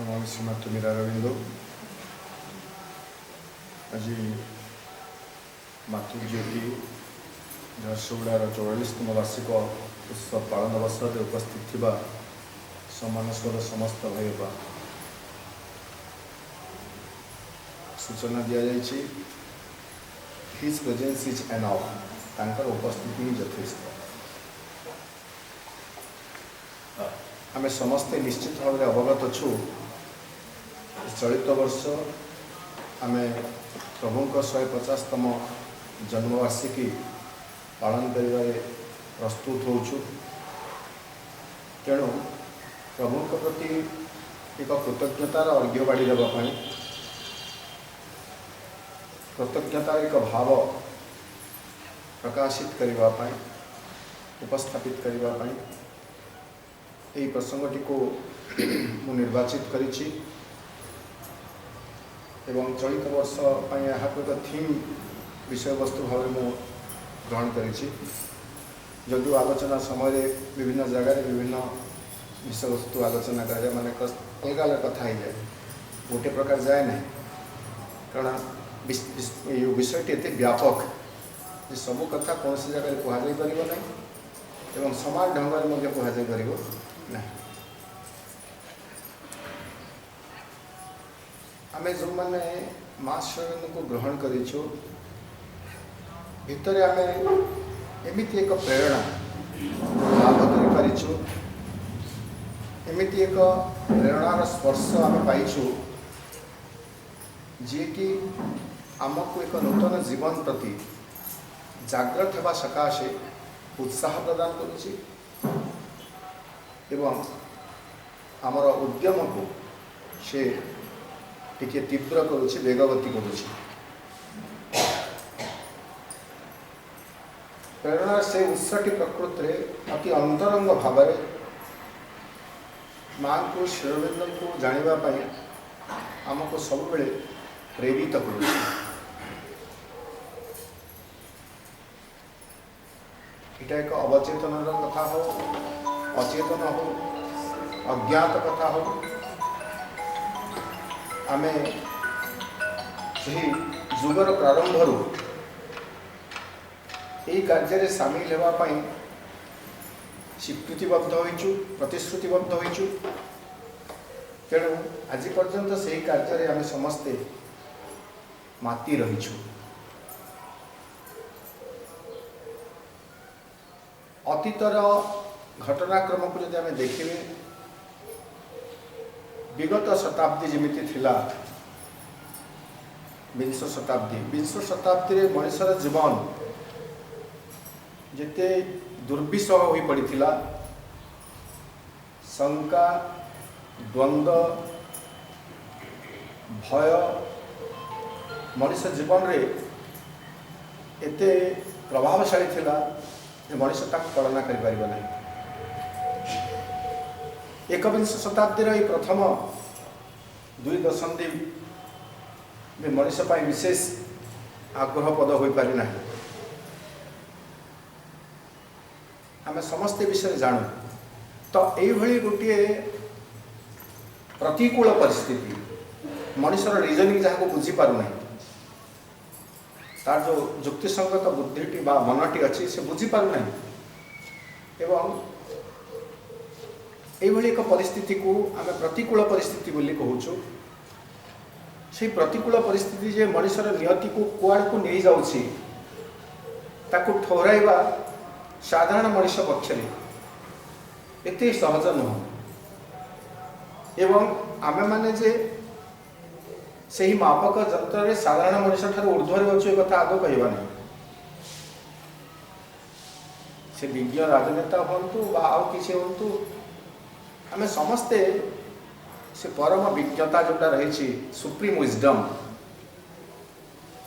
नमामि श्रीमातृमीरारविंदो। आज मातृज्योति झारसुगुड़ार 44तम वार्षिक उत्सव पालन अवसर में उपस्थित थिबा सम्मानस्कर समस्त भाई बा सूचना दि जाइए। हिज प्रेजेंस इज एनफ, तांकर उपस्थिति ही यथेष्ट। आम समस्ते निश्चित भाव में अवगत अच्छु चलित वर्ष आम प्रभु 150तम जन्मवार्षिकी पालन कर प्रस्तुत होचु। तेणु प्रभु प्रति एक कृतज्ञतार अर्घ्य बाड़ी देवाई, कृतज्ञतार एक भाव प्रकाशित करने उपस्थापित करने यही प्रसंगटी को मु निर्वाचित करिछि एवं चलित वर्ष यहाँ एक थीम विषय वस्तु भाव में ग्रहण करिछि। जदि आलोचना समय विभिन्न जगह विभिन्न विषय वस्तु आलोचना कराए माने अलग अलग कथा ही जाए, गोटे प्रकार जाए ना, कारण विषयटी एते व्यापक जे सब कथा कौन सी जगह कहुई पार ना एवं समान ढंग में कहुई पार ना। आम जो मैंने मास्टर को ग्रहण करिछु भितर आम एमिति एक प्रेरणा लाभ करिछु, एमिति एक प्रेरणार स्पर्श आम पाइछु जी कि आमको एक नूतन जीवन प्रति जागृत होगा सकाशे उत्साह प्रदान करुछि एवं आमर उद्यम को से टिके तीव्र करुछि, वेगवती करुछि। प्रेरणा से उत्सटी प्रकृति में अति अंतरंग भाव माँ को शिरोबिंद को जानापी आमको सब प्रेरित करुछि। इटा एक अवचेतन कथा हो, अचेतन हो, अज्ञात कथा हो, आम जुगर प्रारंभ यही कार्य सामिल होगापी स्वीकृतिबद्ध होइछु, प्रतिश्रुतिबद्ध होइछु। तेणु आज पर्यंत से कार्य आम समस्ते माती रहीछु। अतीतर घटनाक्रम को जब आम देखिए विगत शताब्दी जमीती थिला, विंश शताब्दी रे मनुष्यर जीवन जिते दुर्विषह हो पड़ता, शंका, द्वंद्व, भय मनुष्य जीवन रे एते प्रभावशाली थिला मनुष्य तक कल्पना कर ना। एकविंश शताब्दी प्रथम 2 दशंधि में मनुष्य पर विशेष आग्रह पद हो पारि ना। आम समस्ते विषय जानू तो यही गोटे प्रतिकूल परिस्थिति मनुष्यर रिजनिंग जहाँ को बुझी पार ना, तार जो युक्तिसंगत बुद्धि मनटी अच्छी से बुझी पार ना एवं यही एक परिस्थिति को आम प्रतिकूल परिस्थिति बोली कहूँ। से प्रतिकूल परिस्थिति जे मनुष्यर नियति को कुआड़ को नहीं जाउछि ताकू ठहराइबा साधारण मनुष्य पक्ष एते सहज नुह एवं आमे माने जे सही मापक यंत्र साधारण मनुष्य ठार ऊर्ध्वर अच्छे कथा आदौ कहवा नहीं। से विज्ञ राजनेता हूँ बा आउ किसी हूँ आम समस्ते से परम विज्ञता जोटा रही सुप्रीम विजडम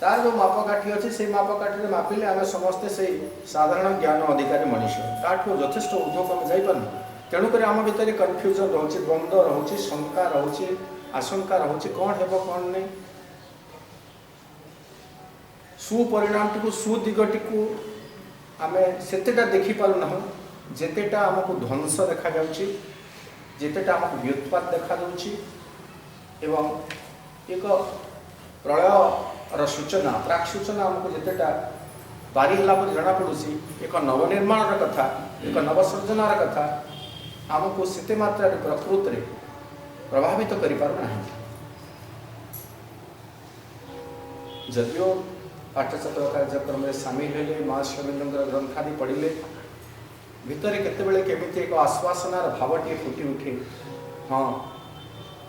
तार जो मापकाठी अच्छे से मापकाठी मापिले आम समस्ते से साधारण ज्ञान अधिकारी मनीष ताठू यथेष ऊर्ध्वक आम जापर तेणुक आम भितर कन्फ्यूजन रोचे द्वंद्व रोचे शंका रोचे आशंका रोचे कौन हेब कौन नहीं सुपरिणाम टी सुदिगटी को आम सेतेटा देखिपारूना जितेटा आमको ध्वंस देखा जाउछि जितेटा आमको व्युत्पात देखा जाउछि एवं एक प्रलयर सूचना प्राक सूचना आमको जितेटा बारी हला पर जना पड़ुछि एक नवनिर्माण कथा एक नवसृजनार कथा आमको सेते मात्रा प्रकृत रे प्रभावित करि पारु नाही जदियो पाठशाला कार्यक्रम में सामिल हेले महर्षि अरविंदर ग्रंथादि पढ़िले भितर केतेबेले केमिति एक आश्वासनार भावटी फुटी उठे हाँ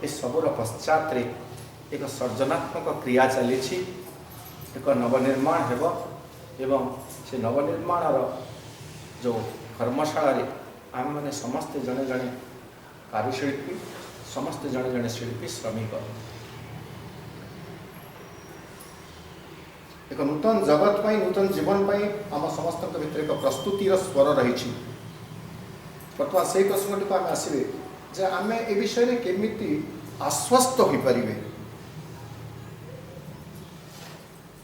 ये सबूर पश्चात रे एक सर्जनात्मक क्रिया चली एक नवनिर्माण हेब एवं से नवनिर्माण जो कर्मशाला आम मैंने समस्ते जड़े जड़े कारुशिल्पी समस्ते जड़े जड़े शिल्पी श्रमिक एक नूतन जगत पाई नूतन जीवन पाई आम समस्त भीतर एक प्रस्तुतिर स्वर रही बर्तमान से प्रसंगटी को आम आसवे जे आम ए विषय केमिति आश्वस्त हो पारे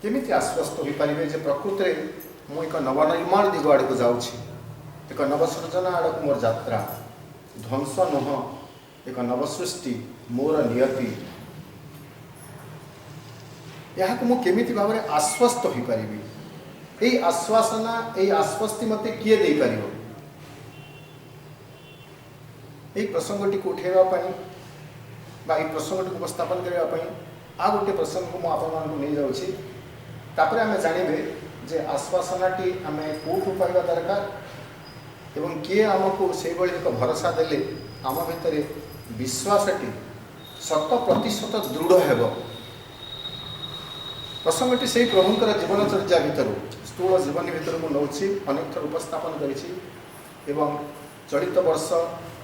केमिति आश्वस्त हो पारे जे प्रकृत में मु एक नवनिर्माण दिग आड़ को जाऊँगी एक नवसृजना आड़ को मोर यात्रा ध्वंस नुह एक नवसृष्टि मोर नियति यहाँ को केमिति भाव में आश्वस्त हो पारि यही आश्वासना यही आश्वस्ति मत किए दे पार यही प्रसंगटी को उठेवाई प्रसंगटी को उपस्थापन करने आ गोटे प्रसंग को मुझे नहीं जाऊँगी आम जानवे जे आश्वासनाटी आम कौटू पाइबा दरकार एवं किए आमको से एक भरोसा देले आम भितर विश्वासटी 100% दृढ़ हेब प्रसंगटी से प्रभुंर जीवनचर्या भितर स्थूल जीवन भितर मुझे अनेक थर उपस्थापन करी चलित वर्ष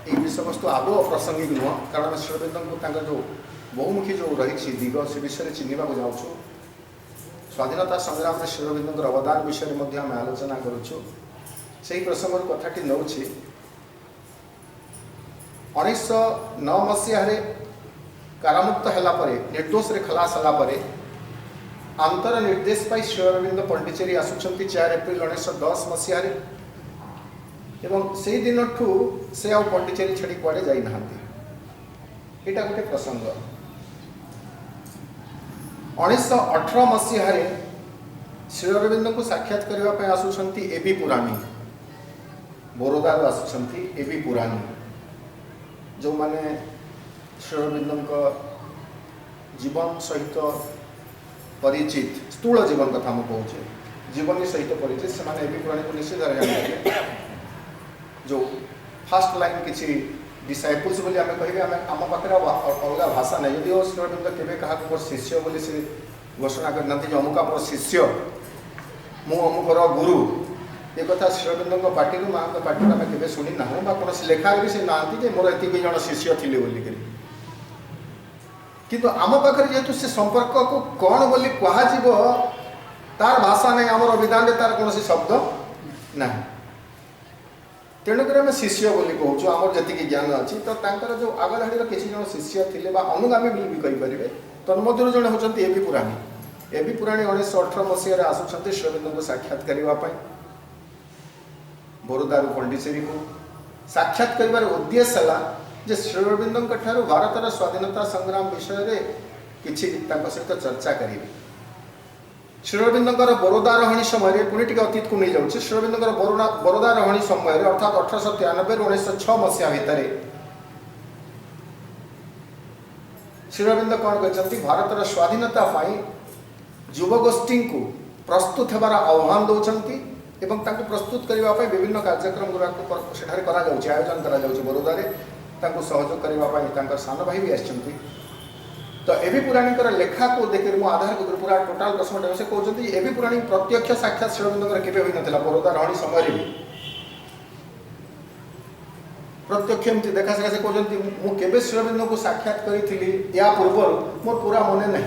ये विषय वस्तु आदौ अप्रासंगिक नुह कारण श्रीअरविंद को जो बहुमुखी जो रही दिग से विषय चिन्हवाक जाऊँ स्वाधीनता संग्राम में श्रीअरविंद अवदान विषय में आम आलोचना करुँ से प्रसंग कथाटी नौ 1909 मसीह कारामुक्त है निर्दोष खलास है आंतर निर्देश पाई श्रीअरविंद पंडिचेरी आसुंच 4 एप्रिल 1910 मसीह एवं से दिन ठू से आ पंडिचेरी छाड़ी कुआडे जाई नहांती एटा गोटे प्रसंग 1918 मसीह श्रीअरविंद को साक्षात करने आसुंच एबी पुराणी बोरोदार आसुंच एबी पुराणी जो माने श्रीअरविंद जीवन सहित परिचित स्थूल जीवन कथा मुझे कहे जीवनी सहित परिचित से एबी पुराणी को निश्चित जानते जो फास्ट लाइन किसी डिसाइपल्स बोली आम कहे आम पाखे अलग भाषा नहीं यदि श्रीअरविंद केवे क्या मोर शिष्य बोली से घोषणा करना जो अमुक मोर शिष्य मु अमुकर गुरु ये कथा श्रीअरविंद पार्टी माँ पार्टी आम के शुणी ना कौन लेखा भी से ना मोर एतिक जन शिष्य थे बोलिक किंतु आम पाखे जेहेतु से संपर्क को कौन बोली कह तार भाषा नहीं आम अभिधान तार कौन शब्द ना तेणुक आम शिष्य बोली कहूँ आमर जी ज्ञान अच्छी तो जो आग धाड़ी किसी जन शिष्य थे अनुगामी भी कहींपर तन्मध्य जड़े होती एबी पुराणी एबी पुराणी 1918 मसीह आसुंच श्रीअरविंद को साक्षात करने बोरोदारू पंडिचेरी को साक्षात कर उद्देश्य है जे श्रीअरविंद भारतर स्वाधीनता संग्राम विषय किसी सहित चर्चा करेंगे श्रीअरविंद बरोदा रही समय पुणी टी अतीत को नहीं जाऊँ श्रीअरविंद बरोदा रही समय अर्थात 1893 1906 मसीहा भितर श्रीअरविंद कौन कहते भारतर स्वाधीनता युवगोष्ठी को प्रस्तुत होबार आह्वान दौरान एवं प्रस्तुत करने विभिन्न कार्यक्रम गुड़ाक आयोजन कर बरोदा सहयोग करने सान भाई भी आसछंती तो एबी पुराणी लेखा को देखिए मो आधार को पूरा टोटाल प्रश्न से कहते एबी पुराणी प्रत्यक्ष साक्षात श्रीअरविंद केवे होई नथिला बरोदा रही समय भी प्रत्यक्ष एमती देखा सकाशे कहते मुझे श्रीअरविंद को साक्षात करी या पूर्व मोर पूरा मन ना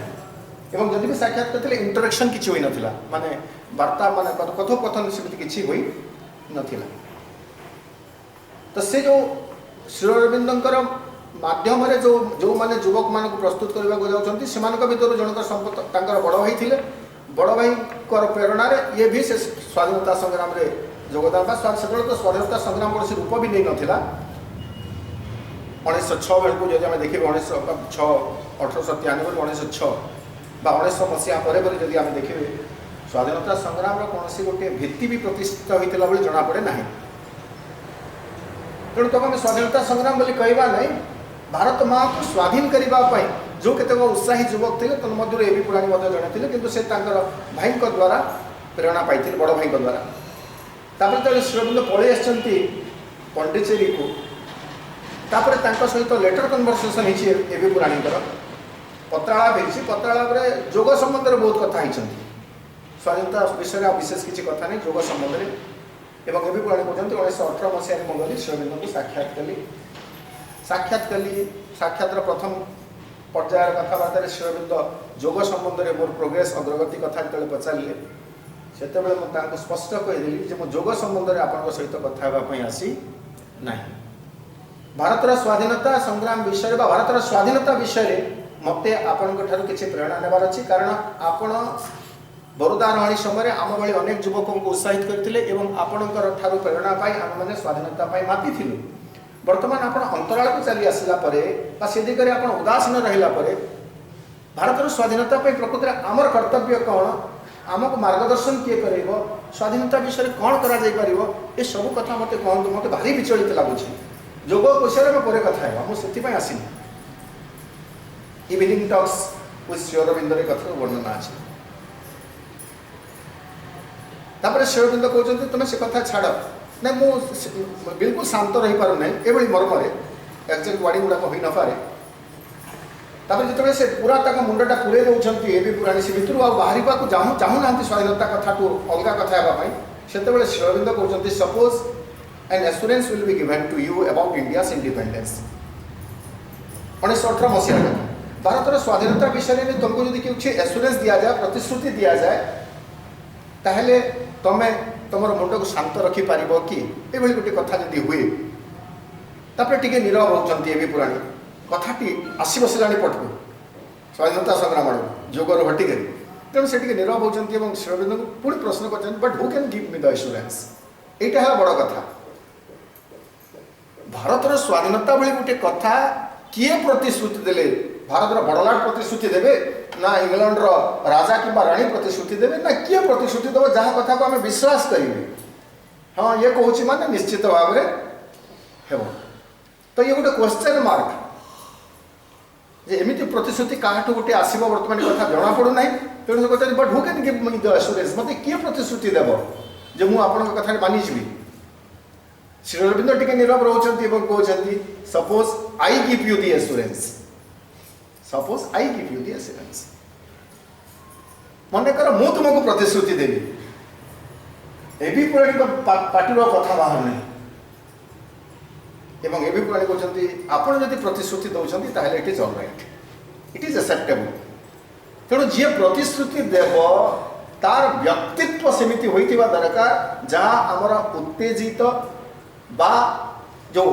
एवं जदि भी साक्षात करते इंटरेक्शन किसी होई नथिला माने वार्ता माने कथोपकथन सेमती किसी होई नथिला। तो से जो श्रीअरविंदर माध्यम जो जो माने युवक मान प्रस्तुत करने को जाउछंती सेमानक भितर जनकर संपत तांकर बड़ भाई थिले बड़ भाई प्रेरणा ये भी से स्वाधीनता संग्राम रे योगदान से तो स्वाधीनता संग्राम कौन रूप भी नहीं नाला 1906 बेलू जब आम देखिए 1906 1893 1906 बा 1900 मसीहा पर जब आम देखिए स्वाधीनता संग्राम कौन गोटे भित्ति भी प्रतिष्ठित होता भाई जना पड़े ना तेणु तक आम स्वाधीनता संग्राम बोली कहवा नहीं भारत माँ को स्वाधीन करने जो केतक उत्साही युवक थे तन्मध्य ए बी पुराणी जड़े थे कि भाई द्वारा प्रेरणा पाई बड़ भाई द्वारा तापर जो श्रीअरविंद पलि आसती पंडिचेरी को तापर सहित लेटर कन्वर्सेसन होती ए बी पुराणीकर पत्रालाप होती पत्रालाप जोग संबंध में बहुत कथा होती स्वाधीनता विषय विशेष किसी कथा नहीं जोग संबंध में एवं ए बी पुराणी कहते 1918 मसीह मैं गली श्रीअरविंद को साक्षात कली साक्षातर प्रथम पर्यायर कथबार्ता श्रीअरविंद जोग संबंध में मोर प्रोग्रेस अग्रगति कथा जो पचारे से मुझे स्पष्ट कहीदेली मो जोग संबंध में आपण सहित कथापी आसी ना भारतर स्वाधीनता संग्राम विषय भारतर स्वाधीनता विषय मते आपण किसी प्रेरणा नेबार अच्छी कारण आपण बरोदा रहाणी समय आम भाई अनेक युवकों को उत्साहित करते आपणकर ठारू प्रेरणा पाई आम मैंने स्वाधीनता माति थिलु वर्तमान आप अंतराल को चली आसला से दिगरे आप उदासीन रहा भारतर स्वाधीनता प्रकृति में आमर कर्तव्य कौन आमको मार्गदर्शन किए कर स्वाधीनता विषय कौन कर सब कथा मत कहतु मत भारी विचलित लगुच जोग विषय में पर कथा मुझे आसनी इवनिंग टॉक्स विथ श्रीअरविंद कथा वर्णना अच्छे तापर श्रीअरविंद कहते तुम से कथा छाड़ ना मु बिल्कुल शांत रही पार ना ये मर्म एक्जेक्ट वाड़ी गुड़ाक हो न पारे तापर जो से पूरा तक मुंडा पूरे दौरान ए बी पुराणी से भितर बाहर को चाहूना स्वाधीनता कथा को अलग कथा से श्रीअरविंद कहते suppose an assurance will be given to you about India's independence 1918 मसीहा कथा भारतर स्वाधीनता विषय में तुमको यदि किसी एश्योरेंस दि जाए प्रतिश्रुति दि जाए ताहले तमें तुम मुंड को शांत रखिपार कि ये गोटे कथा जब हुए तापर टे नीरव होती ए बी पुराणी कथाटी आसी बसला पटको स्वाधीनता संग्राम जोगर हटिक तेणु से नीरव होती श्रीअरविंद को पुणी प्रश्न कर but who can give me the assurance यहाँ है बड़ कथा भारतर स्वाधीनता भली गोटे कथा किए प्रतिश्रुति देले भारतर बड़लाट प्रतिश्रुति देवे ना इंग्लैंड राजा कि राणी प्रतिश्रुति देवे ना किए प्रतिश्रुति देव जहाँ कथा को आम विश्वास करेंगे हाँ ये कहूँ माने निश्चित भाव में हेब तो ये गोटे क्वेश्चन मार्क जे एमती प्रतिश्रुति काठू गोटे आसब बर्तमान कथा जना पड़ूना तेणु से कहते but who can give me the assurance मत किए प्रतिश्रुति देव जे मुझे आपन कथा मानिजी श्रीअरविंद टिके नीरव रोचंती कहते suppose I give you the assurance suppose I give you the assurance मन कर मु तुमको प्रतिश्रुति देवी ए बी पुराणी पार्टीर कथा बाहर नहीं एवं ए बी पुराणी कहते आपड़ जब प्रतिश्रुति दौरान ताहले it is all right it is acceptable तेणु जी प्रतिश्रुति देव तार व्यक्तित्व सेमिति होइथिबा दरकार जहाँ आमर उत्तेजित बा जो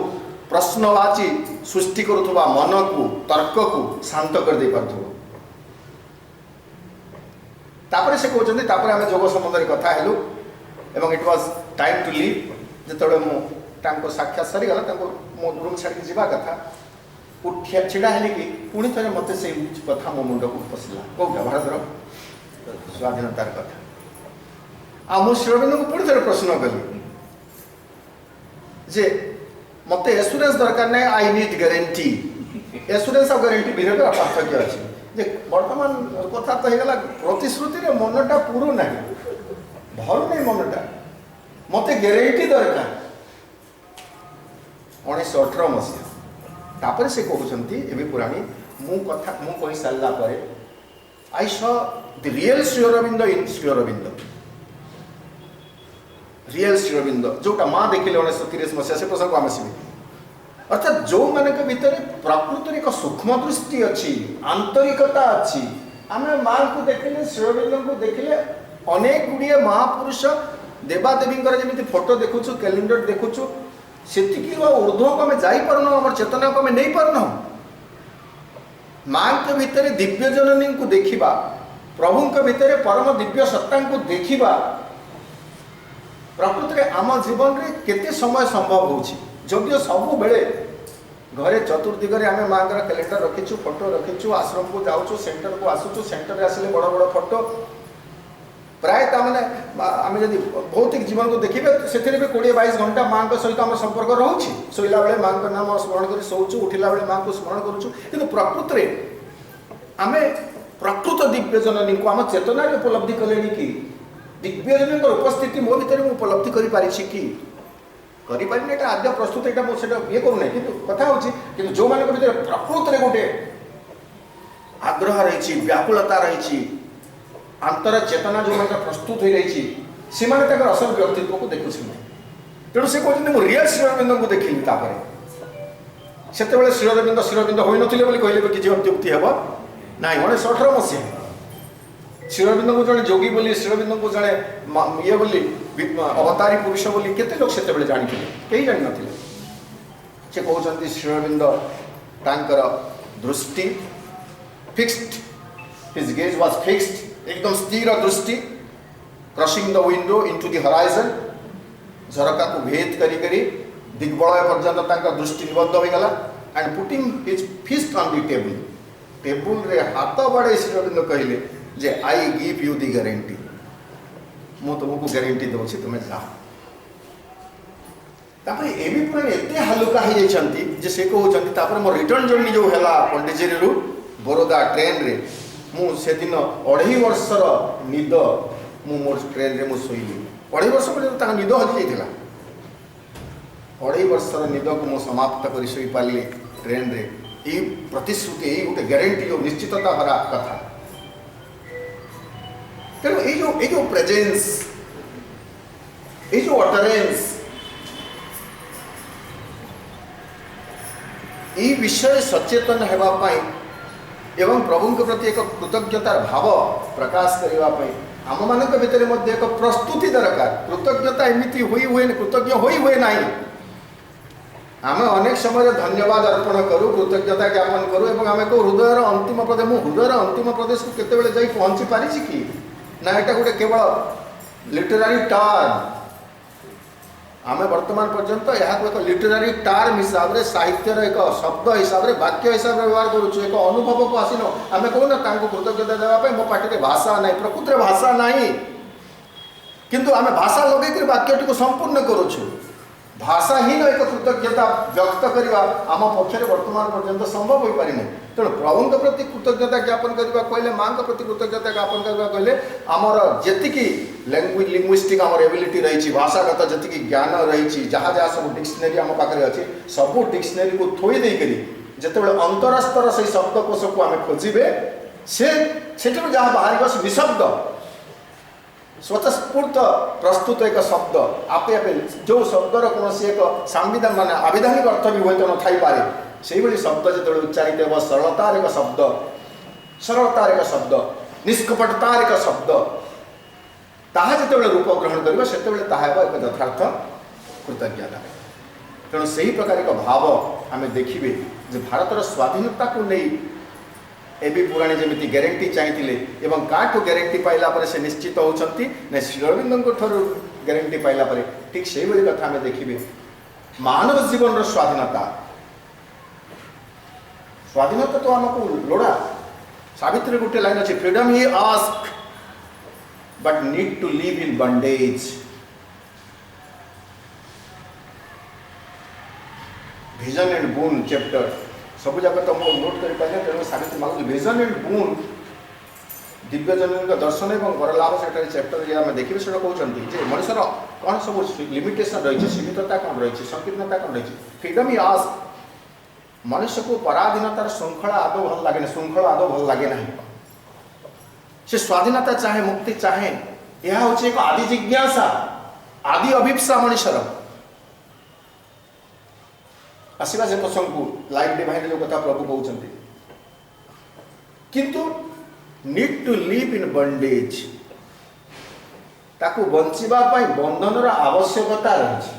प्रश्नवाची सृष्टि करुवा मन को तर्क को शांत कर दे पार्थो तापर से कहते आम जोग संबंध में कथा हेलु एवं it was time to leave जो मुझे साक्षात सरीगला मो रूम छाड़ी जावा कथा उठिया छिड़ा हेली कि पुणी थे मत से कथा मो मुंड को पशिला कौटा भारतर स्वाधीनतार कथा आ श्रीअरविंद को पुणी थे प्रश्न कली जे मत एश्योरेंस दरकार ना आई नीड गारंटी एश्योरेंस और गारंटी भितर पार्थक्य अच्छे बर्तमान कथा तो होगा प्रतिश्रुति मनटा पूरु ना भर नहीं मनटा मत गारंटी दरकार 1918 मसीहा तापर से कहते ए बी पुराणी मु कही सारा I saw the real Sri Aurobindo in Sri Aurobindo real Sri Aurobindo जोटा माँ देखिले 1930 मसीहा से प्रसंग आम आसबे अर्थात जो मानक भितर प्रकृति एक सूक्ष्म दृष्टि अच्छी आंतरिकता अच्छी आम माँ को देखिले श्रीअरविंद को देखिले अनेक गुड़िए महापुरुष देवादेवी जमी फोटो देखुचु कैलेंडर देखुचु से ऊर्ध्व को आम जापरन आम चेतना को आम नहीं पारन माँ के भितर दिव्य जननी को देखा प्रभु के भितर परम दिव्य सत्ता को देखा प्रकृति में आम जीवन में केते समय संभव होदियो सब बेले घरे चतुर्दिगरे आम माँ कैलेंडर रखीचु फोटो रखीचु आश्रम को जाऊँ सेंटर को आसुचु सेंटर आसिले बड़ बड़ फोटो प्राय मैंने आम जब भौतिक जीवन को देखिए से 20-22 घंटा माँ सहित आम संपर्क रोचे शोला बेले माँ का नाम स्मरण कर शोचु उठिला बेले माँ को स्मरण करुचु कि प्रकृति में आम प्रकृत दिव्य जननी को आम चेतना उपलब्धि कले कि दिव्य जननी उपस्थिति मो भर मुझे उपलब्धि करें आद्य प्रस्तुत यहाँ मुझे ये करूना कि कथा हो जो मान भर प्रकृति गोटे आग्रह रही व्याकुलता रही आंतर चेतना जो मान प्रस्तुत हो रही से असल व्यक्तित्व को देखुच तेणु से कहते मुझे रियल श्रीअरविंद को देखिली से श्रीअरविंद हो नथिले कहले किसी अत्युक्ति हे ना 1918 मसीहा श्रीअरविंद को जड़े जोगी बोली श्रीअरविंद को जड़े ये बोली अवतारी पुरुष बोली केते लोग से जानी कहीं जान नथिले से कहते श्रीअरविंद तांकर दृष्टि fixed his gaze was fixed एकदम स्थिर दृष्टि crushing the window into the horizon झरका को भेद करी दिग्बलय पर्यंत दृष्टि निबद्ध हो गला and putting his fist on the table रे हाथ बड़े श्रीअरविंद कहले जे I give you the guarantee मु तुमको गारंटी दूसरी तुम्हें जाओ तापर ए भी पुराण एते हलुका हो जाती से कहते मो रिटर्न जर्नी जो है पंडिचेरी रु बरोदा ट्रेन रे मु से दिन 2.5 वर्षर निद मु मोर ट्रेन रे मु सोईली 2.5 वर्ष पर निद हजि जाइथिला 2.5 वर्षर निद को मु समाप्त कर सोई पाली ट्रेन रे ये प्रतिश्रुति ये गोटे ग्यारंटी जो निश्चितता भरा कथा तेणु ये जो प्रेजेंस ये जो अटरेंस ये विषय सचेतन होगापाई एवं प्रभु के प्रति एक कृतज्ञतार भाव प्रकाश करने आम मान भितर एक प्रस्तुति दरकार कृतज्ञता एमती हुए कृतज्ञ हुए ना आम अनेक समय धन्यवाद अर्पण करूँ कृतज्ञता ज्ञापन करूँ और आम कहूँ हृदयर अंतिम प्रदेश मु हृदयर अंतिम प्रदेश को केतबेले जाई पहुँची पारिछि कि ना यहाँ गोटे केवल लिटरारी टर्म आम वर्तमान पर्यंत यहाँ एक लिटरारी टर्म हिसाब से साहित्यर एक शब्द हिसाब से वाक्य हिसाब से व्यवहार करुँ एक अनुभव को आसीन आम कहूना कृतज्ञता देवाई मो पाटे भाषा ना प्रकृति भाषा ना किंतु आम भाषा लगे वाक्यटी को संपूर्ण करुँ भाषा ही एक कृतज्ञता व्यक्त करवा आम पक्षर वर्तमान पर्यंत संभव हो पारि तेणु प्रभु के प्रति कृतज्ञता ज्ञापन करने कहले माँ के प्रति कृतज्ञता ज्ञापन करने कहले आमर जी लैंग्वेज लिंग्विस्टिक आमर एबिलिटी रही भाषागत जी ज्ञान रही जहाँ जहाँ सब डिक्शनरी आम पाखे अच्छी सब डिक्शनरी को थोईदेक जिते अंतरस्तर से शब्दकोश को आम खोजे से जहाँ बाहर निशब्द स्वतस्फूर्त प्रस्तुत एक शब्द आपे आपे जो शब्दर कौन एक संविधान मान आविधानिक अर्थ भी हूँ न थी पारे से भाई शब्द जो उच्चारित हो सरलतार एक शब्द निष्कपटतार एक शब्द ताहा जो रूप ग्रहण कर एक यथार्थ कृतज्ञता तेणु से ही प्रकार एक भाव आम देखिए जे भारतर स्वाधीनता को नहीं एबी पुराणी जमी ग्यारंटी चाहिए काठू ग्यारंटी पाइला से निश्चित होती ना श्रीअरविंद ठार ग्यारंटी पाइला ठीक से भाई कथा आम देखिए मानव जीवन स्वाधीनता स्वाधीनता तो आमको लोड़ा सावित्री गोटे लाइन अच्छे freedom he ask but need to live in bondage vision and boon chapter सब जाक तुम नोट कर तेणु सावित्री मांग विजन एंड बून दिव्य जननी दर्शन और वर लाभ से चैप्टर आम देखिए से कहते मनुष्यर कौन सब लिमिटेशन रही सीमितता कौन रही संकीर्णता कौन रही फ्रीडम ही आस्क मनुष्य को पराधीनतार श्रृंखला आदौ भल लगे श्रृंखला आदौ भल लगे ना से स्वाधीनता चाहे मुक्ति चाहे यह हूँ एक आदि जिज्ञासा आदि अभिप्सा मनुष्यर आसवा से प्रसंग को लाइफ डिवाइन जो कथा प्रभु कहते किंतु need to live in bondage ताकू बंचिबा पाई बंधन आवश्यकता रही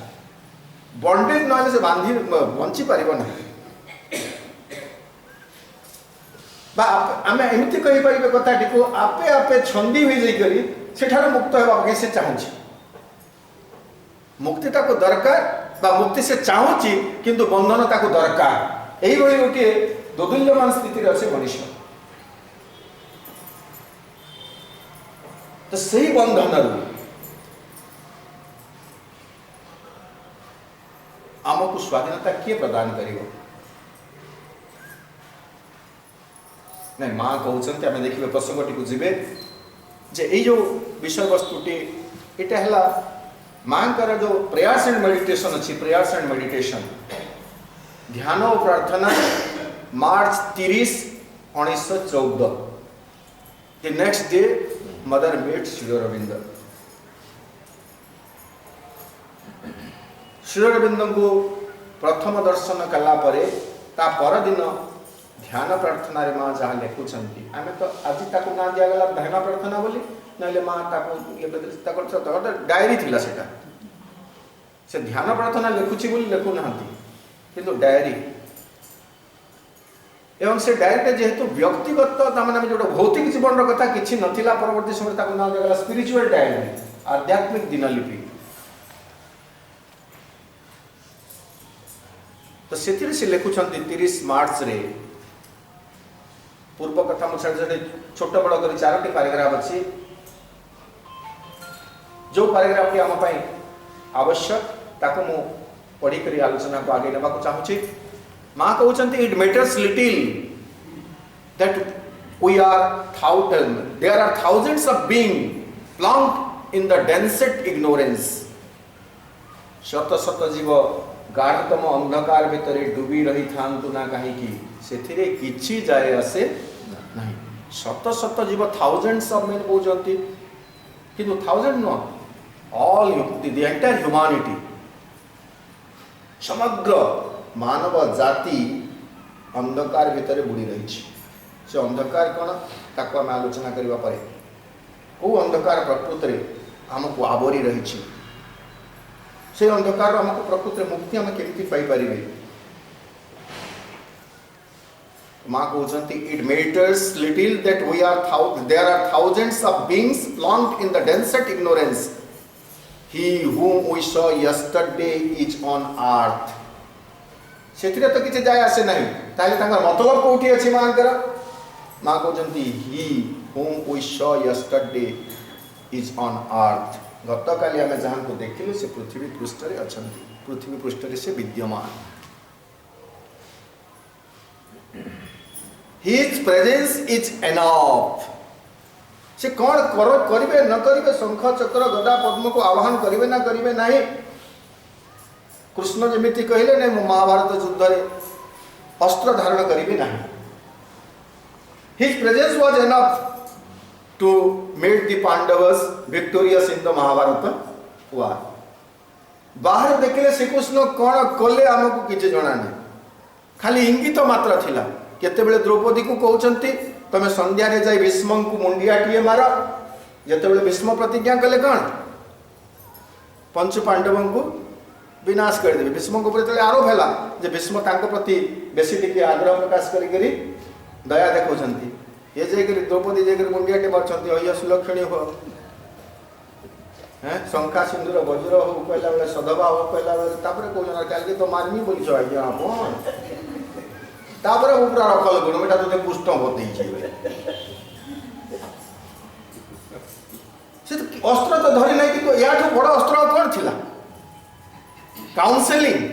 बंडेज ना से बांधी बंची पारिब ना आम एमती कहीपर कथाटी को आपे आपे छंदी हो जाइकरी सेठार मुक्त होगा से चाहूँगी मुक्ति ताको दरकार बा मुक्ति से चाहूँगी किंतु बंधन ताको दरकार यही गोटे दोदुल्यमान स्थिति अच्छे मनुष्य तो सही बंधन आमको स्वाधीनता किए प्रदान करिवो नहीं माँ कहते आम देखिए प्रसंगटी को जीवे जे ये जो विषय वस्तुटी इटा है माँ जो प्रेयर्स एंड मेडिटेशन अच्छी प्रेयर्स एंड मेडिटेशन ध्यान और प्रार्थना March 30 1914 the next day Mother met Sri Aurobindo Sri Aurobindo को प्रथम दर्शन कला परे ता पर दिन ध्यान प्रार्थना रे माँ जहाँ लिखुंट आम तो आज ताको ना दिगला ध्यान प्रार्थना बोली ना माँ डायरी थिला सेटा से ध्यान प्रार्थना लिखुची बोली लिखुना किंतु डायरी एवं से डायरी जेहेतु व्यक्तिगत ताने जो भौतिक जीवन कथा किसी नथिला परवर्ती समय ताको ना दिगला स्पिरिचुअल डायरी आध्यात्मिक दिनलिपि तो से लिखुंट 30 मार्च रे पूर्व कथा मुझे छोट बड़ कर 4टी पैराग्राफ अच्छी जो पैराग्राफ टी आम आवश्यक ताको मु पढ़ी कर आलोचना को आगे नेबा को चाहूची माँ कहते it matters little that we are there are thousands of being plunged in the densest ignorance शत शत जीव गाढ़तम अंधकार भितर डूबी रही था ना कहीं से किछि जाए आसे नहीं शत शत जीव थाउजेंड्स ऑफ मेन कहते किंतु थाउजेंड नुह ऑल द एंटायर ह्यूमैनिटी समग्र मानव जाति अंधकार भितर बुड़ी रही से अंधकार कौन ताको आम आलोचना करबा परे को अंधकार प्रकृति में आमको आवरी रही से अंधकार आमको प्रकृति मुक्ति आम केमती पाइपर माँ कहते it matters little that we are there are thousands of beings plunged in the densest ignorance he whom we saw yesterday is on earth से तो किसी जाए आसे नहीं ताले तांगर मतलब कोठी अछि मांकर माँ कहते ही whom we saw yesterday is on earth गत काली आम जहाँ को देखिलु से पृथ्वी पृष्ठ रे अछंती पृथ्वी पृष्ठ रे से विद्यमान His presence is enough से कौन करिवे न करिवे शंख चक्र गदा पद्म को आह्वान करिवे ना करिवे नहीं कृष्ण जमिति कहले नहीं मु महाभारत युद्ध रे अस्त्र धारण करिवे नहीं His presence was enough to make the Pandavas victorious in the Mahabharata war बाहर देखले श्री कृष्ण कौन कले आमको किछि जणा नहीं खाली इंगित मात्र थिला केतेबेले द्रौपदी को कहउचंती तमे संध्या रे जाई भीष्म को मुंडियाटीए मार जेतेबेले भीष्म प्रतिज्ञा कले कौन पंच पांडवों को विनाश कर देबे भीष्म को प्रति आरोप हैला जे भीष्म तांको प्रति बेसी टिके आग्रह प्रकाश करी करी दया देखउचंती ये जेकरी द्रौपदी जेकरी मुंडियाटी मारचंती अय सुलक्षणी हो हैं शंखा सिंदूर वज्र हो कहला बेले सदभा हो कहला बेले तापरे कोन काल के तो मारमी बोली छ आज्ञा आपण तापरे ऊपर रखल गुण बेटा तुते पुष्ट होते ही से अस्त्र तो धरी नहीं कि याठू बड़ अस्त्र कौन थिला काउंसलिंग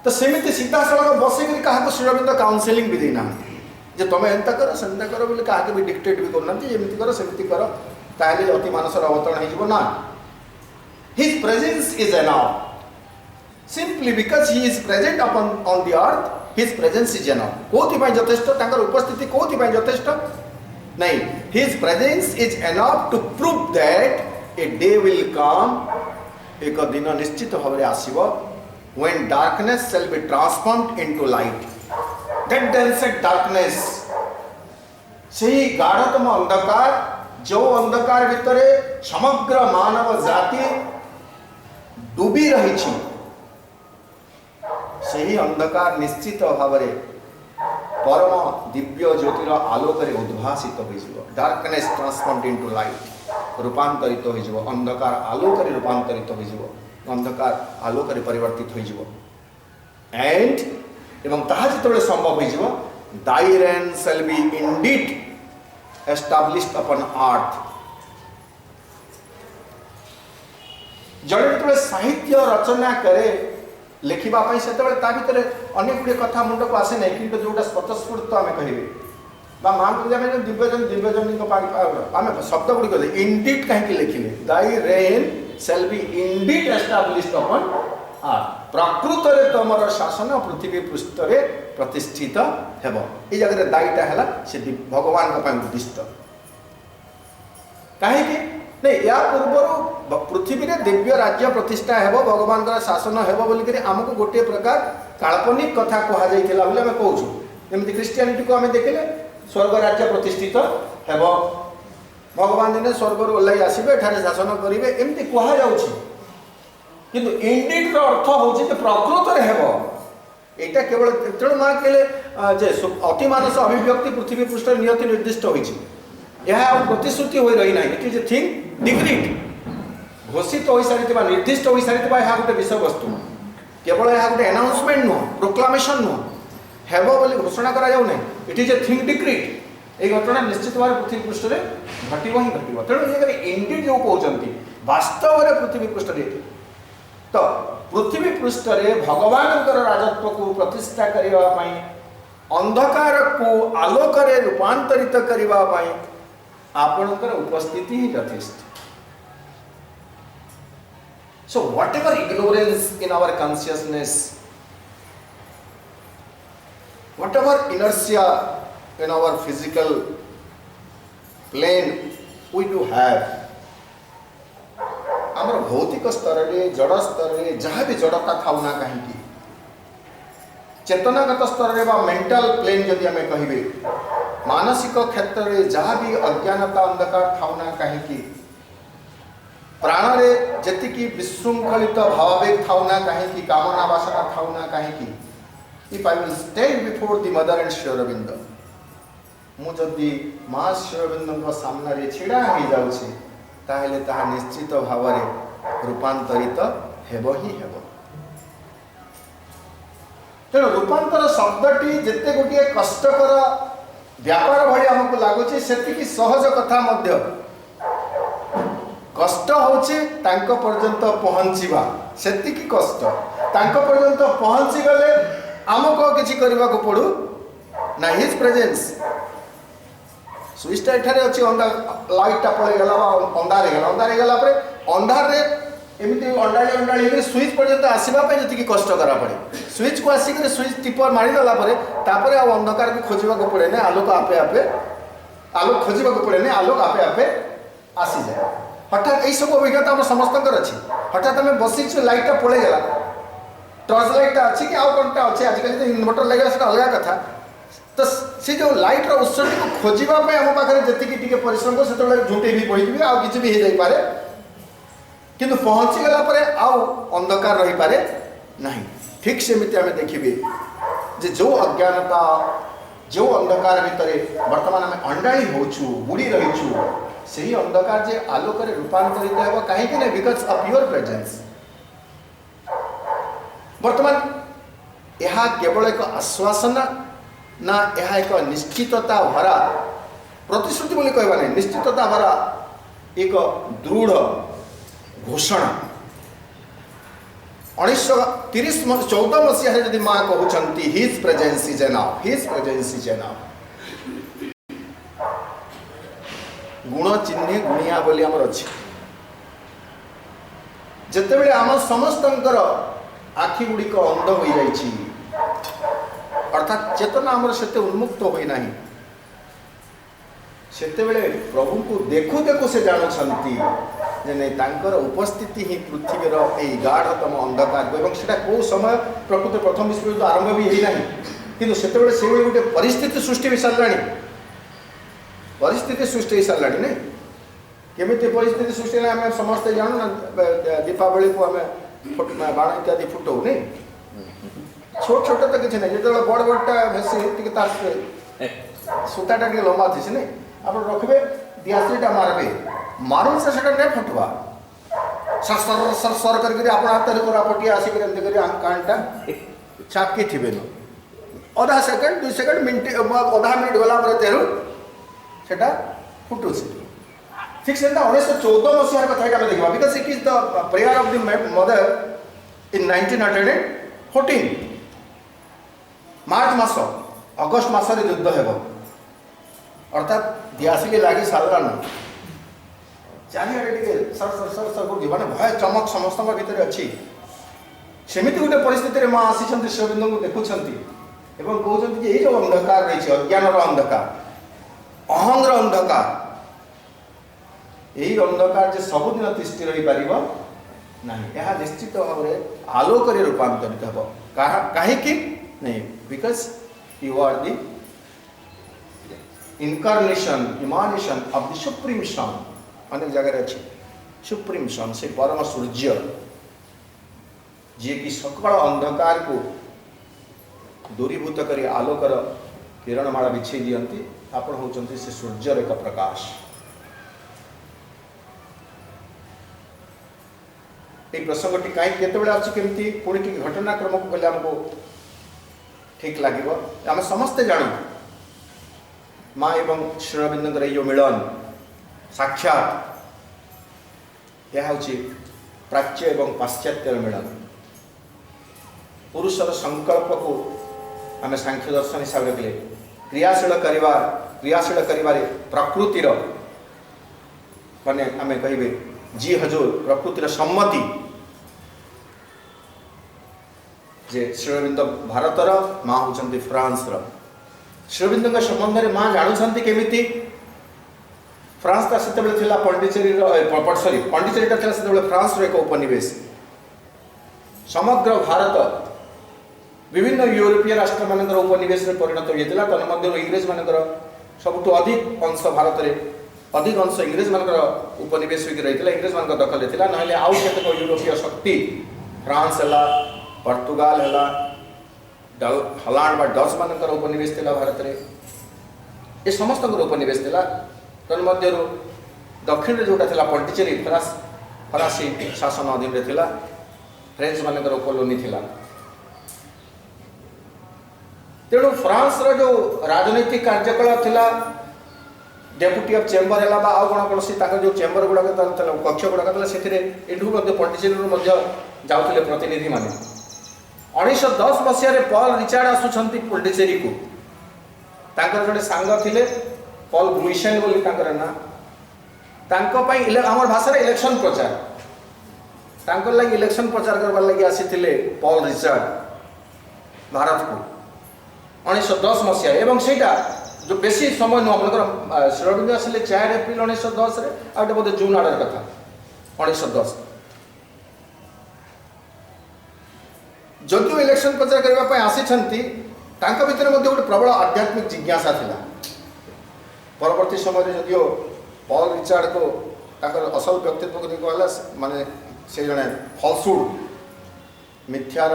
तो सेमिति सीधा सड़क बसे क्या श्री अरविंद काउंसलिंग भी देना जे तुम एंता कर सेंता कर बोले क्या भी डिक्टेट भी करना एमती कर सेमती कर ताले अति मानसर अवतरण हो ना his presence is enough simply because he is present on the earth his presence is enough कोथि पय यथेष्ट तांकर उपस्थिति कोथि पय यथेष्ट नहीं his presence is enough to prove that a day will come एक दिन निश्चित भाव आसीबो when darkness shall be transformed into light. That densest darkness, ସେହି ଗାଢ଼ତମ अंधकार, जो अंधकार भितर समग्र मानव जाति डूबी रही, ସେହି अंधकार निश्चित भाव में परम दिव्य ज्योतिर आलोक उद्भासित हो, डार्कनेस ट्रांसफॉर्म्ड इनटू लाइट, रूपांतरित हो, अंधकार आलोक रूपांतरित हो, अंधकार आलोक परिवर्तित हो, एंड एवं ताहा जितेबाला संभव हो, thy reign shall be indeed established upon earth. जड़े जिते साहित्य रचना करे लिखा से भितर अनेक गुड़े कथा मुंड को आसे ना, कि जोटा स्वतस्फूर्त आम कहे माँ को दिव्यजन आम शब्द गुड़िक इंडिट कहीं लिखिले, दाई rain cell B इंडिट established upon earth, प्रकृत रे तमर शासन पृथ्वी पृष्ठ रे प्रतिष्ठित हेब। ये जगह दाईटा है से भगवान उद्दिष्ट कहीं नहीं, या पूर्व पृथ्वी रे दिव्य राज्य प्रतिष्ठा हेब, भगवान का शासन हेब बोलिक आमको गोटे प्रकार काल्पनिक कथा कह जाइथिला बोली आम कहूँ। जमी क्रिश्चियनिटी को आम देखिले स्वर्ग राज्य प्रतिष्ठित हेब, भगवान दिने स्वर्ग ओह्लाई आसबे, एठारे शासन करेंगे, एमती कहुच्छी, किंतु इंडिट अर्थ हूँ प्रकृत हेब। यहाँ केवल तेणु माँ कहले जे अतिमानस अभिव्यक्ति पृथ्वी पृष्ठ नियति निर्दिष्ट होती, यह प्रतिश्रुति हो रही ना, इट इज ए थिंग डिग्रीड, घोषित हो सारी निर्दिष्ट हो सारी गोटे विषय वस्तु, केवल यह गोटे अनाउंसमेंट नुह, प्रोक्लामेशन नुह, हेब बोली घोषणा करा जाऊ ना, इट इज ए थिंग डिग्रीड। ये घटना निश्चित भाव पृथ्वी पृष्ठ में घटव ही घटव। तेणु ये इंडिट जो कहते वास्तव में पृथ्वी पृष्ठ तो पृथ्वी पृष्ठ में भगवान राजत्व को प्रतिष्ठा करने, अंधकार को आलोक रूपांतरित करने आपणकर उपस्थिति ही यथेष्ट। So whatever ignorance in our consciousness, whatever inertia in our physical plane we do have, आमर भौतिक स्तर में जड़ स्तर में जहाँ भी जड़ता थाऊ ना कहीं, चेतनागत स्तर में मेंटल प्लेन जदि आम कहे, मानसिक क्षेत्र में जहाँ भी अज्ञानता अंधकार थाऊ ना कहीं, प्राण रे जतिकी विशृंखलित भावावेग थाऊ ना कहीं, कामना वासना थाऊ ना कहीं, if I will stand before the Mother and Sri Aurobindo, मुझे माँ श्री अरविंद सामने छिड़ा हो जाऊँ ताहले ताहा निश्चित भाव में रूपांतरित हेब ही हेब। तेणु रूपांतर शब्दटी जिते गोटे कष्टकर व्यापार भाई आमको लगुच, से सहज कथा मध्य कष्ट होची तांको पर्यंत पहुँचवा, सेति कष्ट तांको पर्यंत पहुँची गले आमको किसी करने को पड़ू ना, हिज प्रेजेंस स्विचटा एठारे अच्छी लाइटा पड़ेगा अंधार गला अंधार एमती अंडाड़ी अंडाड़ी स्विच पर्यंत आसवाई जी कष्ट करा पड़े, स्विच को आसिक स्विच टिपर मारिदेला अंधकार को खोजा पड़े ना, आलोक आपे आपे आलोक खोजा पड़े ना, आलोक आपे आपे आसी जाए। हठात यही सब अभिज्ञता आम समस्त अच्छी, हठात आम बस लाइटा पड़ेगा, टर्च लाइटा अच्छी कि आउ कौनटा अच्छे, आजिकल तो इनवर्टर लगे से अलग कथा, तो सी जो लाइटर उत्सटी को खोजापी आम पाखे जी परिश्रम को से झुंटे भी पड़े आउ कि भी हो जाए, किंतु पहुँची गला आउ अंधकार रही पारे नहीं। ठीक सेमती आम देखिए जे जो अज्ञानता जो अंधकार भितर बर्तमान आम अंडाड़ी होचु बुड़ी रहीचु, से ही अंधकार जे आलोक रूपांतरित हो कहीं ना, बिकॉज ऑफ योर प्रेजेंस। बर्तमान यह केवल एक आश्वासन ना, यह एक निश्चितता भरा प्रतिश्रुति बोली कहवा नहीं, निश्चितता भरा एक दृढ़ घोषणा। 1914 मसीह जदि माँ कहते his presence is enough, his presence is enough, गुण चिन्ह गुणिया बोली आमर अच्छी, जिते बड़े आम समस्तंकर आखि गुड़िक अंध हो जाइछि, अर्थात चेतना आमर सेते उन्मुक्त होई नाही, सेते बेले प्रभु को देखु देखु से जानुछंती जे नहीं तांकर उपस्थिति ही पृथ्वीर यही गाढ़तम अंधकार को कौ समय प्रकृत प्रथम विश्वयुद्ध आरंभ भी होना कि से गोटे परिस्थिति सृष्टि हो सारा परिस्थिति सृष्टि हो सारा नहीं केमी परिस्थिति सृष्टि है आम समस्ते जानू ना दीपावली को आम बाण इत्यादि फुटाऊ नहीं छोट छोट तो किसी नहीं जो बड़ बड़टा भेसी सूताटा टे लंबा थी नहीं आप रखिए दियासलीटा मारबे मारुन से नहीं फुटवा सर सर सर सर करके आप हाथ में कोरापटिया आसिक कानटा छापकी थे न अधा सेकेंड 2 सेकेंड मिनट अधा मिनिट गला तेरु से फुटू ठीक से 1914 मसीहार कथा देखा because it is the prayer of the mother in 1914 March मास अगस्ट मासरे युद्ध हेब अर्थात दियासिली लगी सारान चारिड़े सर सर सर सर कर माने भय चमक समस्त भितर अच्छी सेमती गोटे परिस्थिति माँ आसी श्रीअरविंद को देखुंट एवं कहते ये जो अंधकार रही अज्ञान अंधकार अहंग्र अंधकार यही अंधकार जे सबुदिन तिष्ठि रही पार ना यह निश्चित भाव में आलोक रूपांतरित हम कहीं नहीं because you are the incarnation emanation of the supreme sun अनेक जगह अच्छी सुप्रीम सन से परम सूर्य जी कि सकल अंधकार को दूरीभूत कर आलोकर किरणमाला बिछे दियंती आपण होचंती से सूर्यर एक प्रकाश ये प्रसंगटी कहीं केतबेले आमती पुणी टी घटनाक्रम को गले आमको ठीक लगे आम समस्ते जानू माँ एवं श्रीअरविंद जो मिलन साक्षात यह हूँ प्राच्य एवं पाश्चात्य मिलन पुरुषर संकल्प को आम सांख्य दर्शन हिसाब से कले क्रियाशील करिबारे प्रकृतिर माने आम कहे जी हजूर प्रकृतिर सम्मति जे श्रीअरविंद भारतर माँ होती फ्रांस श्रीअरविंद संबंध में माँ जानूँ केमी फ्रांस से पंडिचेरी सॉरी पंडिचेरीटा से फ्रांस एक उपनिवेश समग्र भारत विभिन्न यूरोपीय राष्ट्र मान उपनिवेश में परिणत होता तन्मध्य इंग्रेज मान सबुठ अधिक अंश भारत में अधिक अंश इंग्रेज मान उपनिवेश होकर रही इंग्रेज मान दखल ना ना आउ केतक यूरोपीय शक्ति फ्रांस है पर्तुगाल है हलांड डच मान उपनिवेश था भारत में ये समस्त उपनिवेश था तन्मध्य दक्षिण जोटा पंडिचेरी फरासी शासन अधीन था फ्रेंच मान कॉलोनी थी तेणु फ्रांस रो जो राजनीतिक कार्यकलाप थिला डेपुटी ऑफ चेंबर है आउ कौन कौन जो चेंबर गुड़ाक कक्ष गुड़ाक से पंडिचेरी जाते प्रतिनिधि मान 1910 मसीह पॉल रिचार्ड आसुंच पंडिचेरी को जड़े सांग थे पॉल गुइसेन बोली ना आम भाषा इलेक्शन प्रचार लगी इलेक्शन प्रचार करने लगी आसी पॉल रिचार्ड भारत को 1910 मसीहा एवं सेटा जो बेसी समय नुह मन श्रीअरविंद आसिले 4 एप्रिल 1910 आउटे बोधे जून आड़र कथा 1910 जदिव इलेक्शन प्रचार करने आसी भितर गोटे प्रबल आध्यात्मिक जिज्ञासा थिला परवर्ती समय जदिव पॉल रिचार्ड को असल व्यक्तित्व को कहला माने से जड़े फलसुड मिथ्यार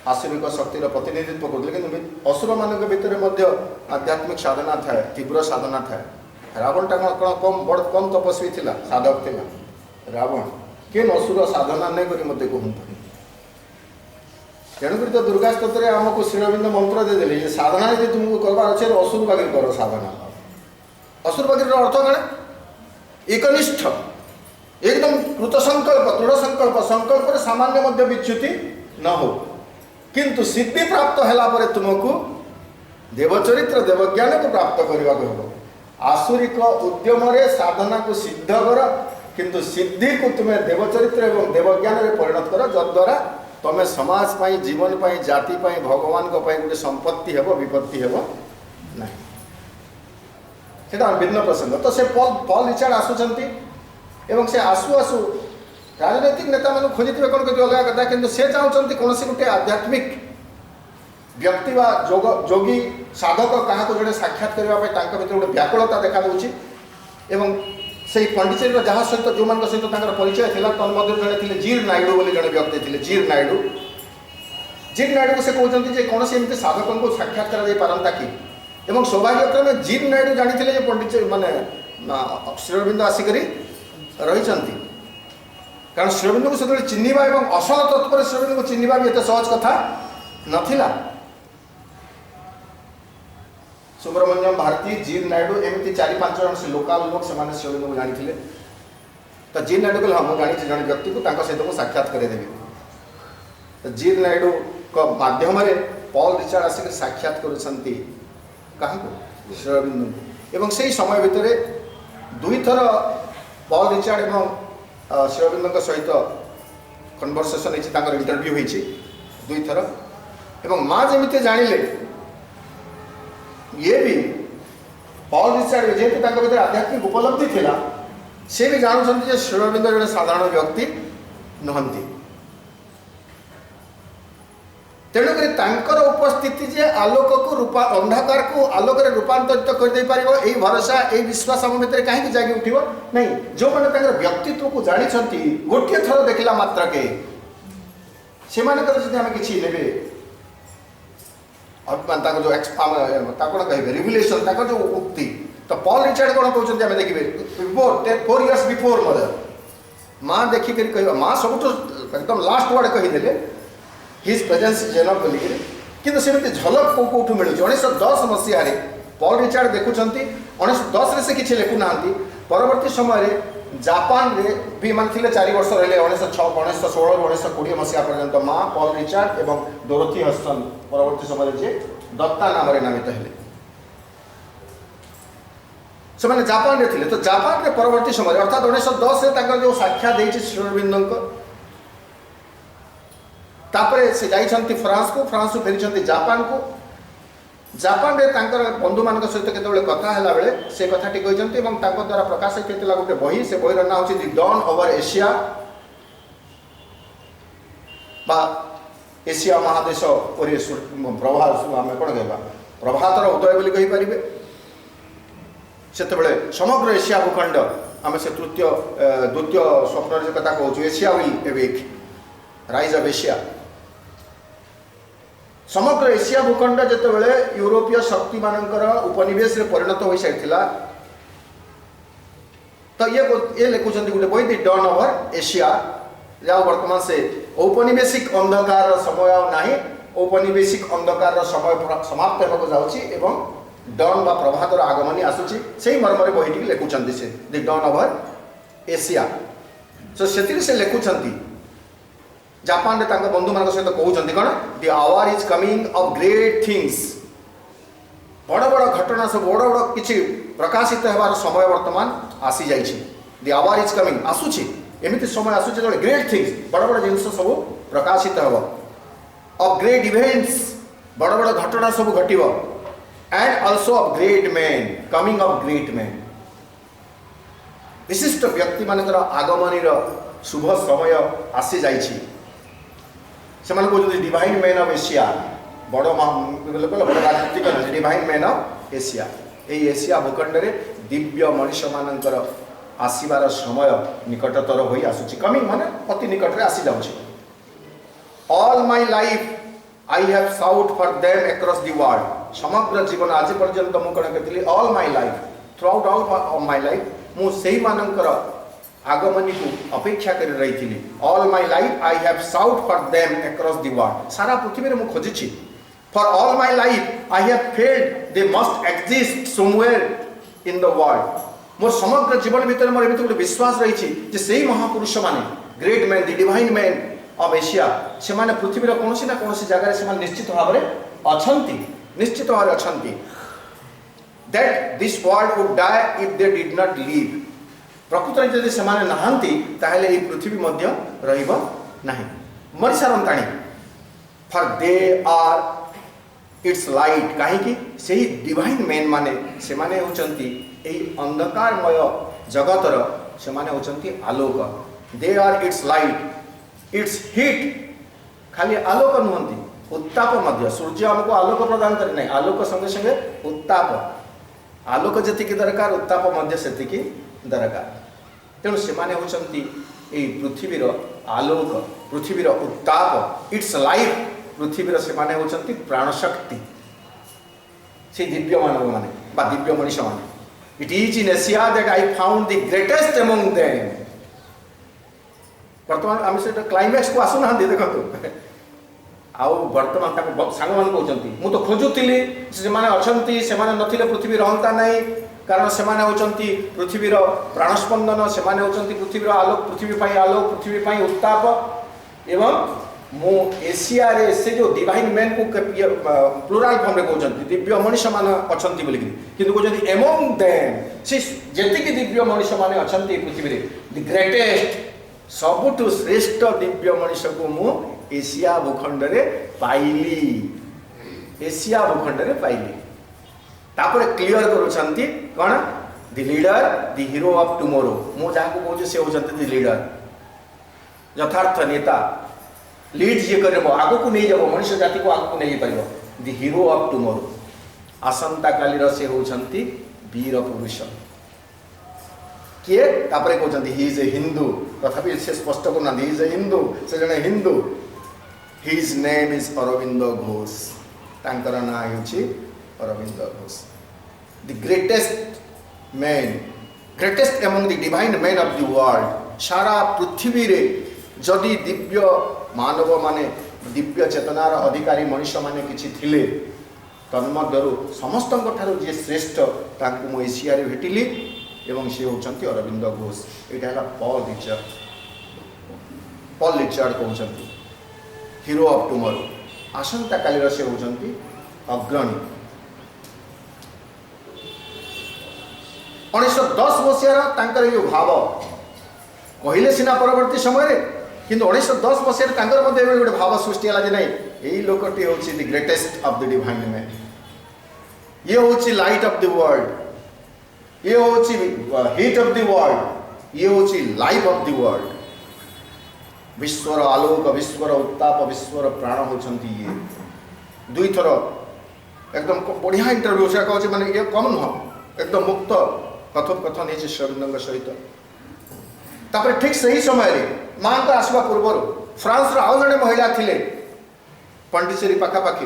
आसुरिक शक्तिर प्रतिनिधित्व करते कि असुर मान भितर आध्यात्मिक साधना थाए तीव्र साधना थाए रावणटा कौन कम बड़ कम तपस्वी थिला साधक थिला रावण केन असुर साधना नहीं करी मत कहते तेणुक तो दुर्गा स्तोत्र आमको श्रीअरविंद मंत्र देदेले साधना यदि तुमको करवार अच्छे असुर बागिर कर साधना असुर बागिर अर्थ कण एकनिष्ठ एकदम कृतसंकल्प दृढ़ संकल्प संकल्प सामान्य विच्युति न हो किंतु सिद्धि प्राप्त है पर तुमको देवचरित्र देवज्ञान को प्राप्त करने को हम आसुरिक उद्यम साधना को सिद्ध कर किंतु सिद्धि को तुम्हें देवचरित्र एवं देवज्ञान में परिणत कर जद्वारा तुम्हें समाज पाई जीवन पाई जाति पाई भगवान को पाई गोटे संपत्ति हेब विपत्ति हेब ना भिन्न प्रसंग तो से पॉल रिचार्ड आसुंच एवं से आसु आसु राजनैतिक नेता मान खोजिथे कौन कहते अलग कथा किंतु से चाहते कौन गोटे आध्यात्मिक व्यक्ति वा जोगी साधक क्या जो साक्षात करने भर गोटे व्याकुलता देखा दूसरी एवं से पंडिचेरी जहाँ सहित जो मान सहित परिचय था तन्मध्य जड़े थे जीर नायडू बोली जड़े व्यक्ति थे जीर नायडू को से कहते कौन एमती साधक को साक्षात करा कि एवं सौभाग्यक्रमे जीर नायडू जानी पंडिचेरी माने श्री अरविंद आसिक रही कारण श्री अरविंद को से चिन्हवा और असल तत्व श्री अरविंद को चिन्हवा भी एत सहज कथा नथिला। सुब्रमण्यम भारती जीर नायडू एमती 4-5 जन से लोकाल लोक से श्री अरविंद को जानी तो जीर नायडू कहले हाँ मुझे जानी जन व्यक्ति को सहित मुझे साक्षात करदेवी तो जीर नायडू माध्यम पॉल रिचार्ड आसिक साक्षात कर श्री अरविंद एवं से समय भितर 2 थर पॉल रिचार्ड एवं श्री अरविंद सहित कन्वर्सेसन होती इंटरव्यू होती 2 थर एवं माँ जमी जानिले ये भी पॉल रिचार्ड जेहेतु भीतर आध्यात्मिक उपलब्धि थिला से भी जानते श्री अरविंद जड़े साधारण व्यक्ति नुहंती तेणुक उपस्थिति जे आलोक को अंधकार को आलोक रूपांतरित कर भरोसा ये विश्वास आम भर कहीं जागी उठो नहीं जो मैंने व्यक्तित्व को जानी गोटे थर देखला मात्र के से आम कि ने जो कौन कहे रिविलेशन जो उक्ति तो पॉल रिचार्ड कौन कहते हैं देखिए बिफोर 4 years बिफोर मदर माँ देखिक कह माँ सब एकदम लास्ट वर्ड कहीदे हिज प्रेजेंस इज एनफ बोलिक कि सेमती झलक कौटू मिलूँ 1910 मसीह पॉल रिचार्ड देखुं 1910 से किसी लिखुना परवर्ती समय जापान रे भी मान 4 वर्ष रहे 1916 1920 मसीहा पर्यंत माँ पॉल रिचार्ड एवं डोरोथी हस्टन परवर्ती समय जे दत्ता नाम नामित हेले से मैंने जापान रे थिले तो जापान रे परवर्ती समय अर्थात 1910 रे जो साक्षात देछि श्री अरविंद तापरे से जाइछंती फ्रांस को फेरी जापान को जापान रे तांकर बंधु मान सहित केतबेले कथा हैला बेले से कथाटी कहते द्वारा प्रकाशित होता गोटे बही से बहीर ना हूँ दि डॉन ओवर एशिया बा एशिया महादेश प्रभात आम कौन कह प्रभातर उदय बोली कहींपारे से समग्र एशिया भूखंड आम से द्वितीय स्वप्न कथा कहूँ Asia will awake rise of Asia समग्र एशिया भूखंड जितेबाला यूरोपीय शक्ति मानकर उपनिवेश परिणत हो सारी तो ये लिखुंट गोटे बही दि डॉन ओवर एशिया जहाँ वर्तमान से औपनिवेशिक अंधकार समय ना औपनिवेशिक अंधकार समय समाप्त होगा जाऊँगी डॉन बा प्रभातर आगमनी आसूची से मर्म बहीटी लिखुंट से दि डॉन ओवर एशिया तो से लिखुंट जापान रे बंधु मान सहित कहते कौन the hour is coming of great things बड़ बड़ घटना सब बड़ बड़ किसी प्रकाशित होवार समय वर्तमान आसी जाइए दि आवर इज कमिंग आसूची एमती समय आसूची जो ग्रेट थिंग्स बड़ बड़ जिनस सब प्रकाशित हो ऑफ ग्रेट इवेंट्स बड़ बड़ घटना सब घटव and also of great man coming of great man विशिष्ट व्यक्ति मान आगमनी शुभ समय आसी जाइए से कहते डिवाइन मैन ऑफ एशिया बड़ बड़ राजनीतिक डिवाइन मैन ऑफ एशिया यही एशिया भूखंड में दिव्य मनीष मानकर आसबार समय निकटतर हो आसूची कमिंग माने अति निकट में आसी जाऊँगी all my life I have sought for them across the world समग्र जीवन आज पर्यंत मुझे कौन कहती all my life throughout all my life मुझे मानकर आगमनी को अपेक्षा कर रही थी all my life I have sought for them across the world सारा पृथ्वी में मुझे खोजी for all my life I have failed they must exist somewhere in the world more समग्र जीवन भीतर मोर एमती गोटे विश्वास रही से महापुरुष माने great man the divine man of Asia से माने पृथ्वी कौन ना कौन जगह से निश्चित भाव में निश्चित भाव में that this world would die if they did not live प्रकृत में जब से नहांती ताहले ये पृथ्वी मध्य रहिबो नाही मरी सारंताणी for they are its light कहीं से डिवाइन मैन माने से माने होचंती एही अंधकारमय जगतर से माने होचंती आलोक, they are its light its heat. खाली आलोक नुहंती, उत्ताप मध्य। सूर्य हमको आलोक प्रदान करे नहीं, आलोक संगे संगे उत्ताप, आलोक जतिकी दरकार उत्ताप मध्य सेतिकी दरकार। तेणु से माने होचंती ए पृथ्वीर आलोक, पृथ्वीर उत्ताप, इट्स लाइफ, पृथ्वीर से माने होचंती प्राण शक्ति। से दिव्य मानव माने बा दिव्य मनुष्य माने। It is in Asia that I found the greatest among them. वर्तमान आम से क्लाइमैक्स को आसुना देखो आउ वर्तमान सांग मान कहते मु तो खोजुली से अच्छा से नथिले पृथ्वी रहंता नहीं, कारण से होचंती पृथ्वीर प्राणस्पंदन, से होचंती पृथ्वीर आलोक, पृथ्वी आलोक, पृथ्वी उत्ताप। एवं मु एशिया रे से जो डिवाइन मैन को प्लुराल फॉर्म रे कहते दिव्य मनुष्य मान अच्छा बोलिकी, किंतु कहते एमंग देम से जेतिकी दिव्य मनुष्य मान अच्छा पृथ्वी रे द ग्रेटेस्ट सबुठु श्रेष्ठ दिव्य मनुष्य को मु एशिया भूखंड रे पाइली, एशिया भूखंड रे पाइली। तापर क्लियर करूछंती कोन the leader the hero of tomorrow. मु जाको कहू से होचंती द लीडर, यथार्थ नेता, लीड जे करबो आगो को नहीं जाबो, मनुष्य जाति को आगो को नहीं परिबो, द हीरो ऑफ टुमोरो। आसंता काली रे से होचंती वीर पुरुष किए। तापर कहउछंती ही इज ए हिंदू, तथापि से स्पष्ट करना ही इज ए हिंदू, से जने Hindu. His name is Aurobindo Ghosh, तांकर ना होछि Aurobindo Ghosh. The greatest man, greatest among the divine man of the world. सारा पृथ्वी रे जदि दिव्य मानव माने दिव्य चेतनार अधिकारी मनुष्य माने किछि थिले, तन्मध्यरु समस्तଙ୍କ ठाରୁ जे श्रेष्ठ तांकु मो एशिया रे भेटिली एवं से होचंती अरविंद घोष। एटा हला पॉल रिचर्ड कहउछंती हीरो ऑफ टुमोरो। आसंता काली से होचंती अग्रणी। 1910 मसीहार तांकर यो भाव कहले सिना परवर्ती समय रे, किंतु 1910 मसीहार तांकर मध्ये गोटे भाव सृष्टि हला जे नहीं एई लोकटी होची the greatest of the divine man, ये होची लाइट ऑफ द वर्ल्ड, ये होची हीट ऑफ द वर्ल्ड, ये होची लाइफ ऑफ द वर्ल्ड। विश्वर आलोक, विश्वर उत्ताप, विश्वर प्राण होचंती ये। दुई थर एकदम बढ़िया इंटरव्यू से कहूँ माने ये कम नुह, एकदम मुक्त कथोपकथन है श्रीअरविंद सहित। तापर ठीक सही समय रे मां को आसवा पूर्व फ्रांस रो आउ जने महिला थिले पंडिचेरी पाखापाखि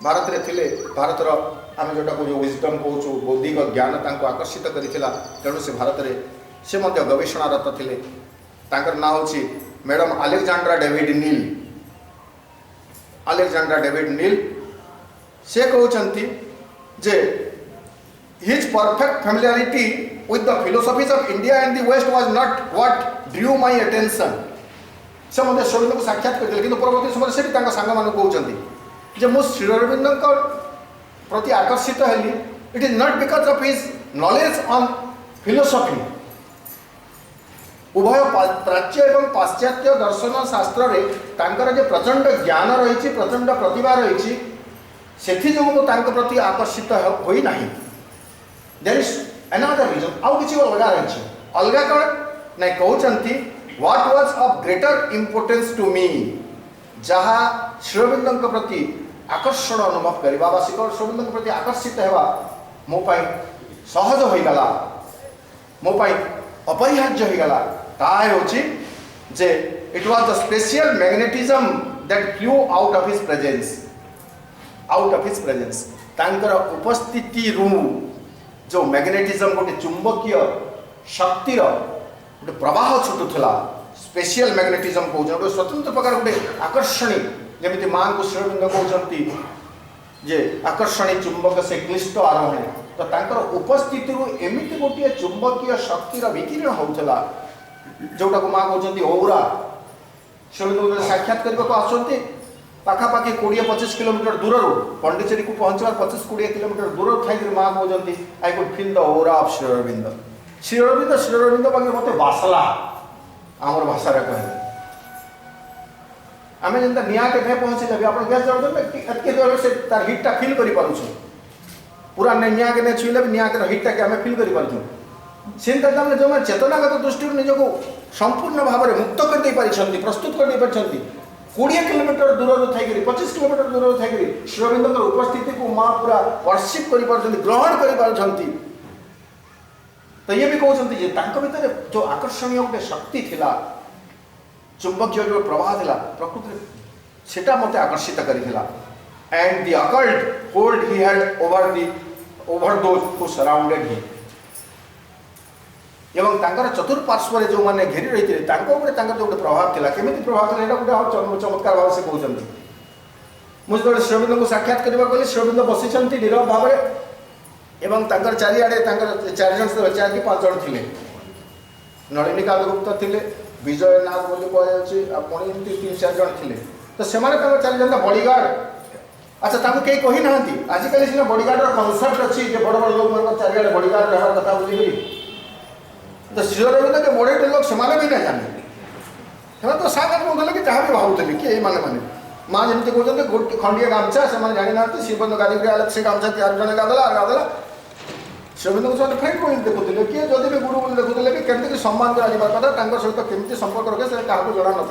भारत रे थिले। भारत रो आम जोटा को विजडम कहूँ बौद्धिक ज्ञान तांको आकर्षित करिथिला, तेणु से भारत रे से मध्य गवेषणारत थिले। तांकर ना होची madam Alexandra David Neel. Alexandra David Neel से कहउछंती जे his perfect familiarity with the philosophies of India and the west was not what drew my attention. से मध्य श्रीअरविंद को साक्षात करथिले, किंतु परवर्ती समय से भी तांका सांग मान कहउछंती जे मु श्रीअरविंद को प्रति आकर्षित हेली, it is not because of his knowledge on philosophy. उभय प्राच्य एवं पाश्चात्य दर्शन शास्त्र रे तांकर जे प्रचंड ज्ञान रही, प्रचंड प्रतिभा रही, सेथि जो तांक प्रति आकर्षित होई नाही। देयर इज अनदर रीजन, आउ किछि अलगा रही, अलगा कौन नहीं कहउछंती what was of greater importance to me. जहा श्रीअरविंद प्रति आकर्षण अनुभव करी, बाबा श्रीअरविंद प्रति आकर्षित हेबा मो पाई सहज होई गला, मो पाई अपरिहार्य होई गला। ताय होची जे it was the special magnetism that flew out of his presence, out of his presence. तांकर उपस्थिति रु जो मैग्नेटिज्म गोटे चुंबकीय शक्तिर गोटे प्रवाह छुटुला, स्पेशल मैग्नेटिज्म कहउछ, गोटे स्वतंत्र प्रकार गोटे आकर्षणी, जेमिति मां को श्रीअरविंद कहउछंती जे आकर्षणी चुंबक से क्लिष्ट आरोहण। तो तांकर उपस्थिति रु एमिति गोटे चुंबकीय शक्तिर विकिरण होउथला जोटा को मां कहउछंती औरा। श्रीअरविंद साक्षात करबा को आसंती पाखापाखि 20-25 किलोमीटर दूर पंडिचेरी को पहुंचवार 25-20 किलोमीटर दूर थाई मां कहउछंती I could feel the aura of Sri Aurobindo. Sri Aurobindo बाकी मते बासला आमर भाषा रे कहले आमे जेंता निया के भे पहुंचले भी आपण गैस जड़ एतके दूर से तार हीट टा फील करि पारुछु, पूरा निया के ने छुइले भी निया के हीट टा के आमे फील करि पारुछु। चिंता जो चेतनागत दृष्टि निजक संपूर्ण भाव में मुक्त कर प्रस्तुत कर 20 किलोमीटर दूर थी 25 किलोमीटर दूर थी श्रीअरविंद उपस्थिति को माँ पूरा वर्शिप कर ग्रहण कर तो ये भी कहते भितर जो आकर्षणीय गोटे शक्ति थिला चुंबकीय जो प्रवाह थिला प्रकृति सेटा मते आकर्षित करिथिला and the occult hold he had over those who surrounded him एवं तांकर चतुर्पार्श्व रे जो माने घेरी रही थे तांको ऊपर तांकर जो प्रभाव थिला केमिति प्रभाव थिला एटा गोटे चमत्कार भाव से कहउछंती मुझे श्रीअरविंद को साक्षात करबा गले श्रीअरविंद बसिछंती नीरव भाव रे एवं तांकर चारिआडे तांकर 4 जन 4 कि 5 जन थिले नलिनिका गुप्त थिले विजय नाग बोली कहछि आपण एमती 3-4 जन थिले तो सेमाने तांकर 4 जन बॉडीगार्ड अच्छा तांको केही कहि नाहंती आज काली सिना बॉडीगार्ड रो कांसेप्ट अछि जे बड़ बड़ लोग मन चारिआडे बॉडीगार्ड रहर कथा बोली तो श्रीअरविंद के बड़े लोग सेमाने भी नहीं जाने सेमा तो सागत बोलले कि जहाँ भी भावुतली कि माने माने माँ जमी कहते खंडिया गामछा से जानी ना श्रीबंध गाधी आले से गामछा 4 जन गादेला श्रीअरविंद को सब फ्रेंड बोली देखुले किए जदि भी गुरु बोली देखुले कि केमती सम्मान करा कथा सहित केमती संपर्क रखे से क्या जना नाला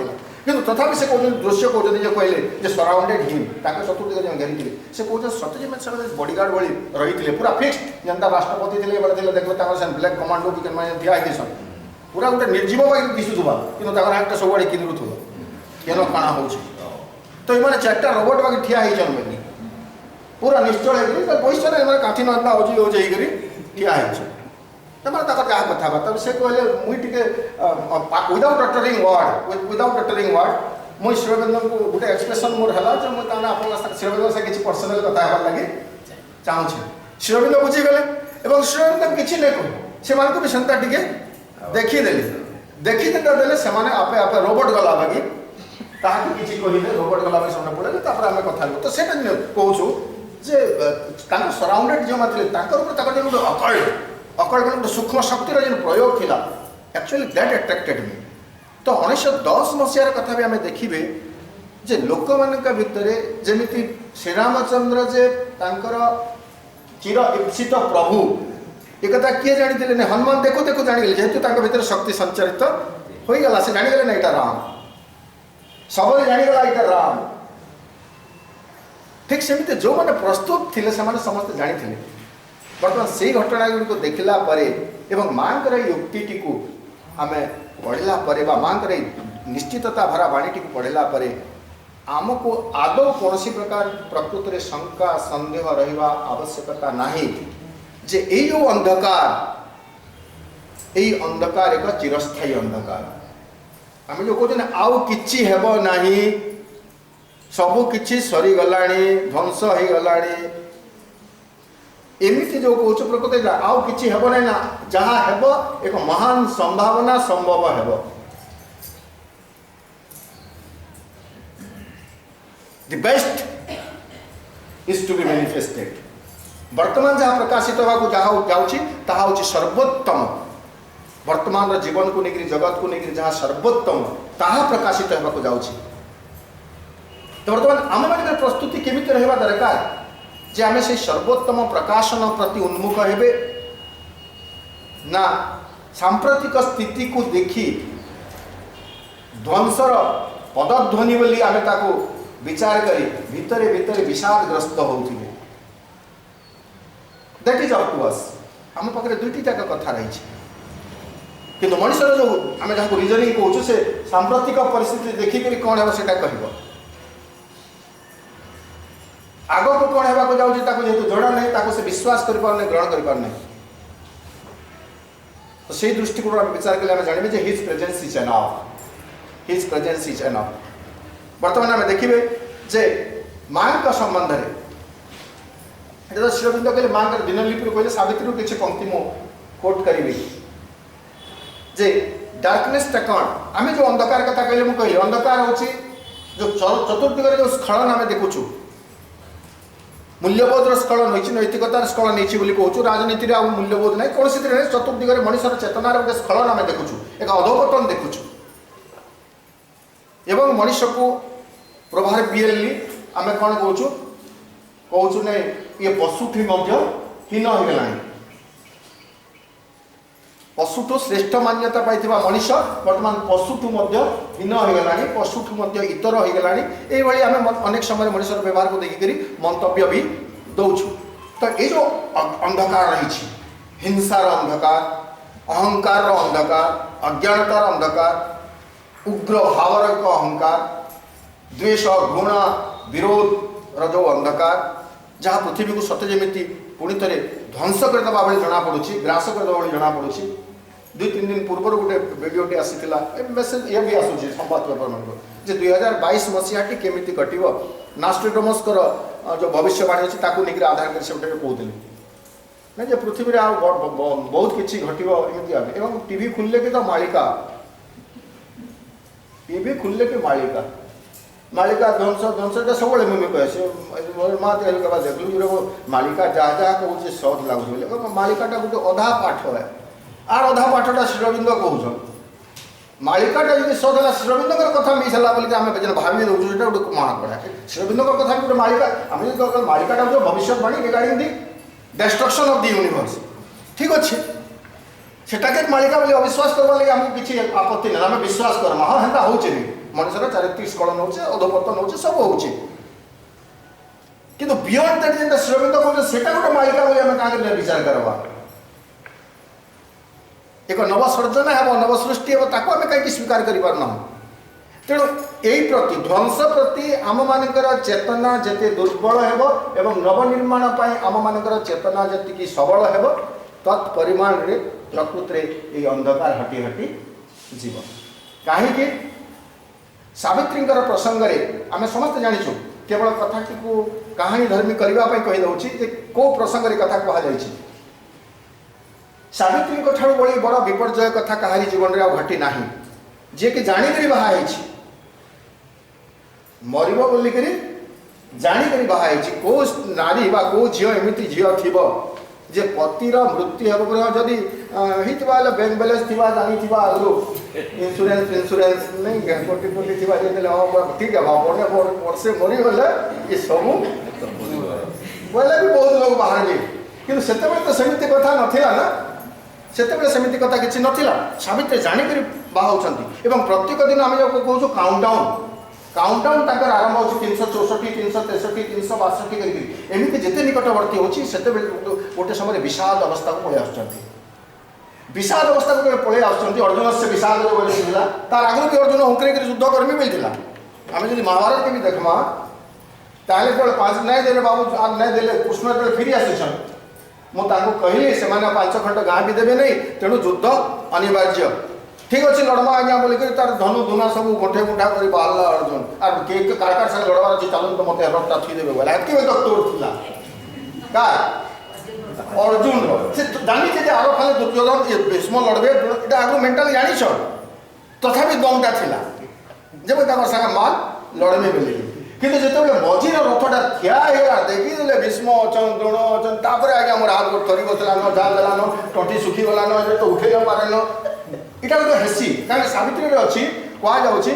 कि तथापि से कहते दृश्य कहते जो कहले सराउंडेड हिम चतुर्दिग जो घेरी से कहते सत्य से बॉडीगार्ड भाई रही पूरा फिक्सड जनता राष्ट्रपति थे देखिए ब्लैक कमांडो कि ठिया होती पूरा गोटे निर्जीव दिशुवा कि हाथ सब किनुथुव केन काଣା हो तो ये 4टा रोबोट बाकी ठिया होती पूरा निश्चल है बहिष्ठ काठी नंदा हो ठिया क्या कथा से कहले मुझे विदाउट अटरिंग वर्ड मुझे श्रीअरविंद को गोटे एक्सप्रेशन मोर है जो मुझे श्रीअरविंद से किसी पर्सनाल कथा लगे चाहूँ श्रीअरविंद बुझीगले और श्रीअरविंद किसी नहीं कह से भी सेंता टे देखीदेले से आपे आपे रोबोट गला बाकी किसी कहले रोबोट गला बाकी सामने पड़े आम कथा तो से कहूँ जे सराउंडेड जो गोटे अकल्ट गोटे सूक्ष्म शक्तिर जो प्रयोग थिला एक्चुअली दैट अट्रैक्टेड मी तो 1910 मसीहार कथा भी आम देखिए जे लोक मान भितर जमी श्रीरामचंद्र जे चिर इप्सित प्रभु एक कथा किए जानी ना हनुमान देखु देखु जाणीगले जेहेतु भीतर शक्ति संचारित हो गला से जाणीगले ना यहाँ राम सबले जाणीगला यहाँ राम ठीक सेमती जो मैंने प्रस्तुत थे समस्ते जानी बर्तमान से घटना गुड़ी देखला माँ युक्ति को आम पढ़ला माँ निश्चितता भरा बाणी टी पढ़ला आमको आदौ कौन प्रकार प्रकृति में शंका संदेह रहा आवश्यकता नहीं जे यो अंधकार एक चिरस्थायी अंधकार आम जो कहते आउ किछि हेब नाही सबु किछि सरीगला ध्वंस हो गला एमती जो कौच प्रकृति आउ किछि हेब नहीं ना जहाँ हेब एक महान संभावना संभव हेब the best is to be manifested वर्तमान जहाँ प्रकाशित होगा जाऊँ सर्वोत्तम वर्तमान जीवन को लेकर जगत को लेकर जहाँ सर्वोत्तम ताहा प्रकाशित होगा जाऊँ तो वर्तमान आम मान प्रस्तुति केमिति रहा दरकार जे आम से सर्वोत्तम प्रकाशन प्रति उन्मुख हेबे ना सांप्रतिक स्थिति को देखी ध्वंसर पदध्वनि बोली आम ताको विचार करी भितरे भितरे विषादग्रस्त होउथिबे that is up to us आम पाखे दुईटी जाक कथा रही किंतु मनुष्य जो आम जहाँ रिजनिंग कहूँ से सांप्रतिक परिस्थिति देखिक कौन है से कह आग को कौन होगा जाऊँ जेहेतु जड़ा नहीं से विश्वास कर ग्रहण कर तो से दृष्टिकोण आम विचार कले आम जानवे his presence is enough his presence is enough वर्तमान आम देखिए जे माँ का संबंध में जो श्रीअरविंद कहले माँ दिनलिपि कहले सावित्री किसी पंक्ति मु कोट करी जे डार्कनेस कौन आम जो अंधकार कथा कहले मुझे कहली अंधकार हूँ जो चतुर्दिग जो स्खलन आम देखुचु मूल्यबोधर स्खलन होती नैतिकतार स्खलन होती कहूँ राजनीति में मूल्यबोध ना कौन सी चतुर्दिग मनुष्यर चेतनार गोटे स्खलन आम देखुचु एक अधोपतन देखुचु एवं मनुष्य को प्रभाव पीएलली आम कौन कहूँ नहीं ये पशुठी हीन हो गला पशुठू श्रेष्ठ मान्यता पाई मनीष बर्तमान पशुठू हीन हो गला पशुठू इतर हो गला ये आम अनेक समय मनीषर व्यवहार को देखिक मंतव्य भी दौचु। तो ये जो अंधकार रही हिंसार अंधकार अहंकार अंधकार अज्ञानतार अंधकार उग्र भावर अहंकार द्वेष घृणा विरोध रो अंधकार जहाँ पृथ्वी को सत्य जमी पुणी थे ध्वंस करदे भाई जना पड़ी ग्रास करदे भाई जना पड़ी। 2-3 दिन पूर्व गोटे भिडियोटी आसीला मेसेज ये भी आसूँ संवाद पेपर मान 2022 मसीहाटी केमी कटो नास्ट्रोडमसकर जो भविष्यवाणी अच्छी लेकिन आधार कर कहते ना जे पृथ्वी आ बहुत किसी घटो एवं टीवी खुलले कि तो मालिका टीवी खुलले कि मालिका मालिका ध्वंस ध्वंस सब मुझे कहे माँ देखलु मालिका जहाँ जहाँ कहूँ सद लगुच मालिकाटा गोटे अधा पाठ है आर अधा पाठटा श्रीअरविंद कहून मालिकाटा जी सद है श्रीअरविंद कथा मिस है बोलिए आम भावी दूसरे गोटे महा पड़ा श्रीअरविंद कथा गोटे मालिका आम जो मालिकाटा जो भविष्यवाणी regarding the destruction of the universe ठीक अच्छे सेटाके मालिका बोली अविश्वास करवा लगे आमको किसी आपत्ति ना आम विश्वास करमा हाँ हेन्ता हो मनुष्यर चारित्रिक स्खलन हो अधोपतन हो सब हो कि बियॉन्ड दैट जेनता श्रीअरविंद कहते सेटा गोटे मालिका बोली आम क्या विचार करवा एक नव सर्जन है नव सृष्टि है ताको आम कहीं स्वीकार करना तेणु यही प्रति ध्वंस प्रति आम मानकर चेतना जिते दुर्बल है एवं नवनिर्माण आम मानकर चेतना जी सबल है तत्परिमाण रे प्रकृति ये अंधकार हटी हटी जीव कहीं सावित्री प्रसंग में आम समस्त जाचु केवल कथा को कहानी धर्मी करने कहीदे कौ प्रसंग कथा कहुई सावित्री ठार बड़ी बड़ विपर्यय कथा कहारी जीवन में घटी ना जी कि जाणिक बाहर मर बोलिक जाणिक बाहर कौ नारी बा कौ झील एमती झील थी जे पतिर मृत्यु हे जदि होता बैंक बैलेंस थी जानी आगु इंश्योरेंस नहीं कोटी कोटी थी ठीक है वर्षे मरीगले ये सब बोले भी बहुत लोग बाहर गए कि तो सेमती कथा नाला ना सेते सेमती कथा किसी नाला सावित्री जाणिक बाहाउंट एवं प्रत्येक दिन आम जो कहूँ काउंटडाउन तक आरंभ हो 364 363 362 करके जिते निकटवर्ती होते गोटे समय विषाद अवस्था को पलि विषाद अवस्था को पलि अर्जुन से विषाद जो बोला तार आगे भी अर्जुन हुंकरे युद्ध कर्मी मिलता आम जब महाभारत के भी देखमा ताले केवल 5 नहीं देले बाबू नहीं देले कृष्ण जो फिरी आसीछन मुझे कहली से 5 खंड गाँ भी देवे नहीं तेणु युद्ध अनिवार्य ठीक अच्छे लड़मा आज्ञा बोलिक तार धनु धुना सब गोठे गुंठा कर बाहर अर्जुन आर के कार साथ लड़वार अच्छे चलते तो मत रक्ता थीदेवे बोला एत तोड़ था अर्जुन से जानी आर खाली दुर्योधन भीष्म लड़बे ये आगे मेन्टाली जानी तथापि दमटा था जब सागे माल लड़मे बोली कि जो मझीर रथटा ठिया देखीदे भीष्म अच्छन द्रोण अच्छन तापर आज्ञा मोर हाथ थरी बसलान जा देलान टंटी सुखी गलान तो उठे पारेन इटा गोटे हेसी कहीं सावित्री अच्छी कहुच्छे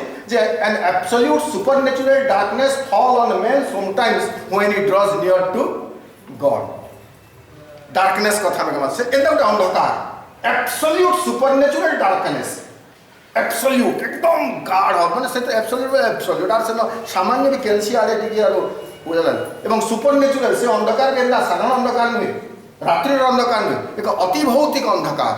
an absolute supernatural darkness fall on man sometimes when he draws near to God darkness कथा में से एंता गोटे अंधकार एब्सोल्यूट सुपरनेचुरल डार्कनेस एब्सोल्यूट एकदम गाढ़ माने से एब्सोल्यूट आर से सामान्य भी कैल्सी आड़े टी बुझल एवं सुपरनेचुरल से अंधकार के साधारण अंधकार नुहे रात्रि अंधकार नुहे एक अति भौतिक अंधकार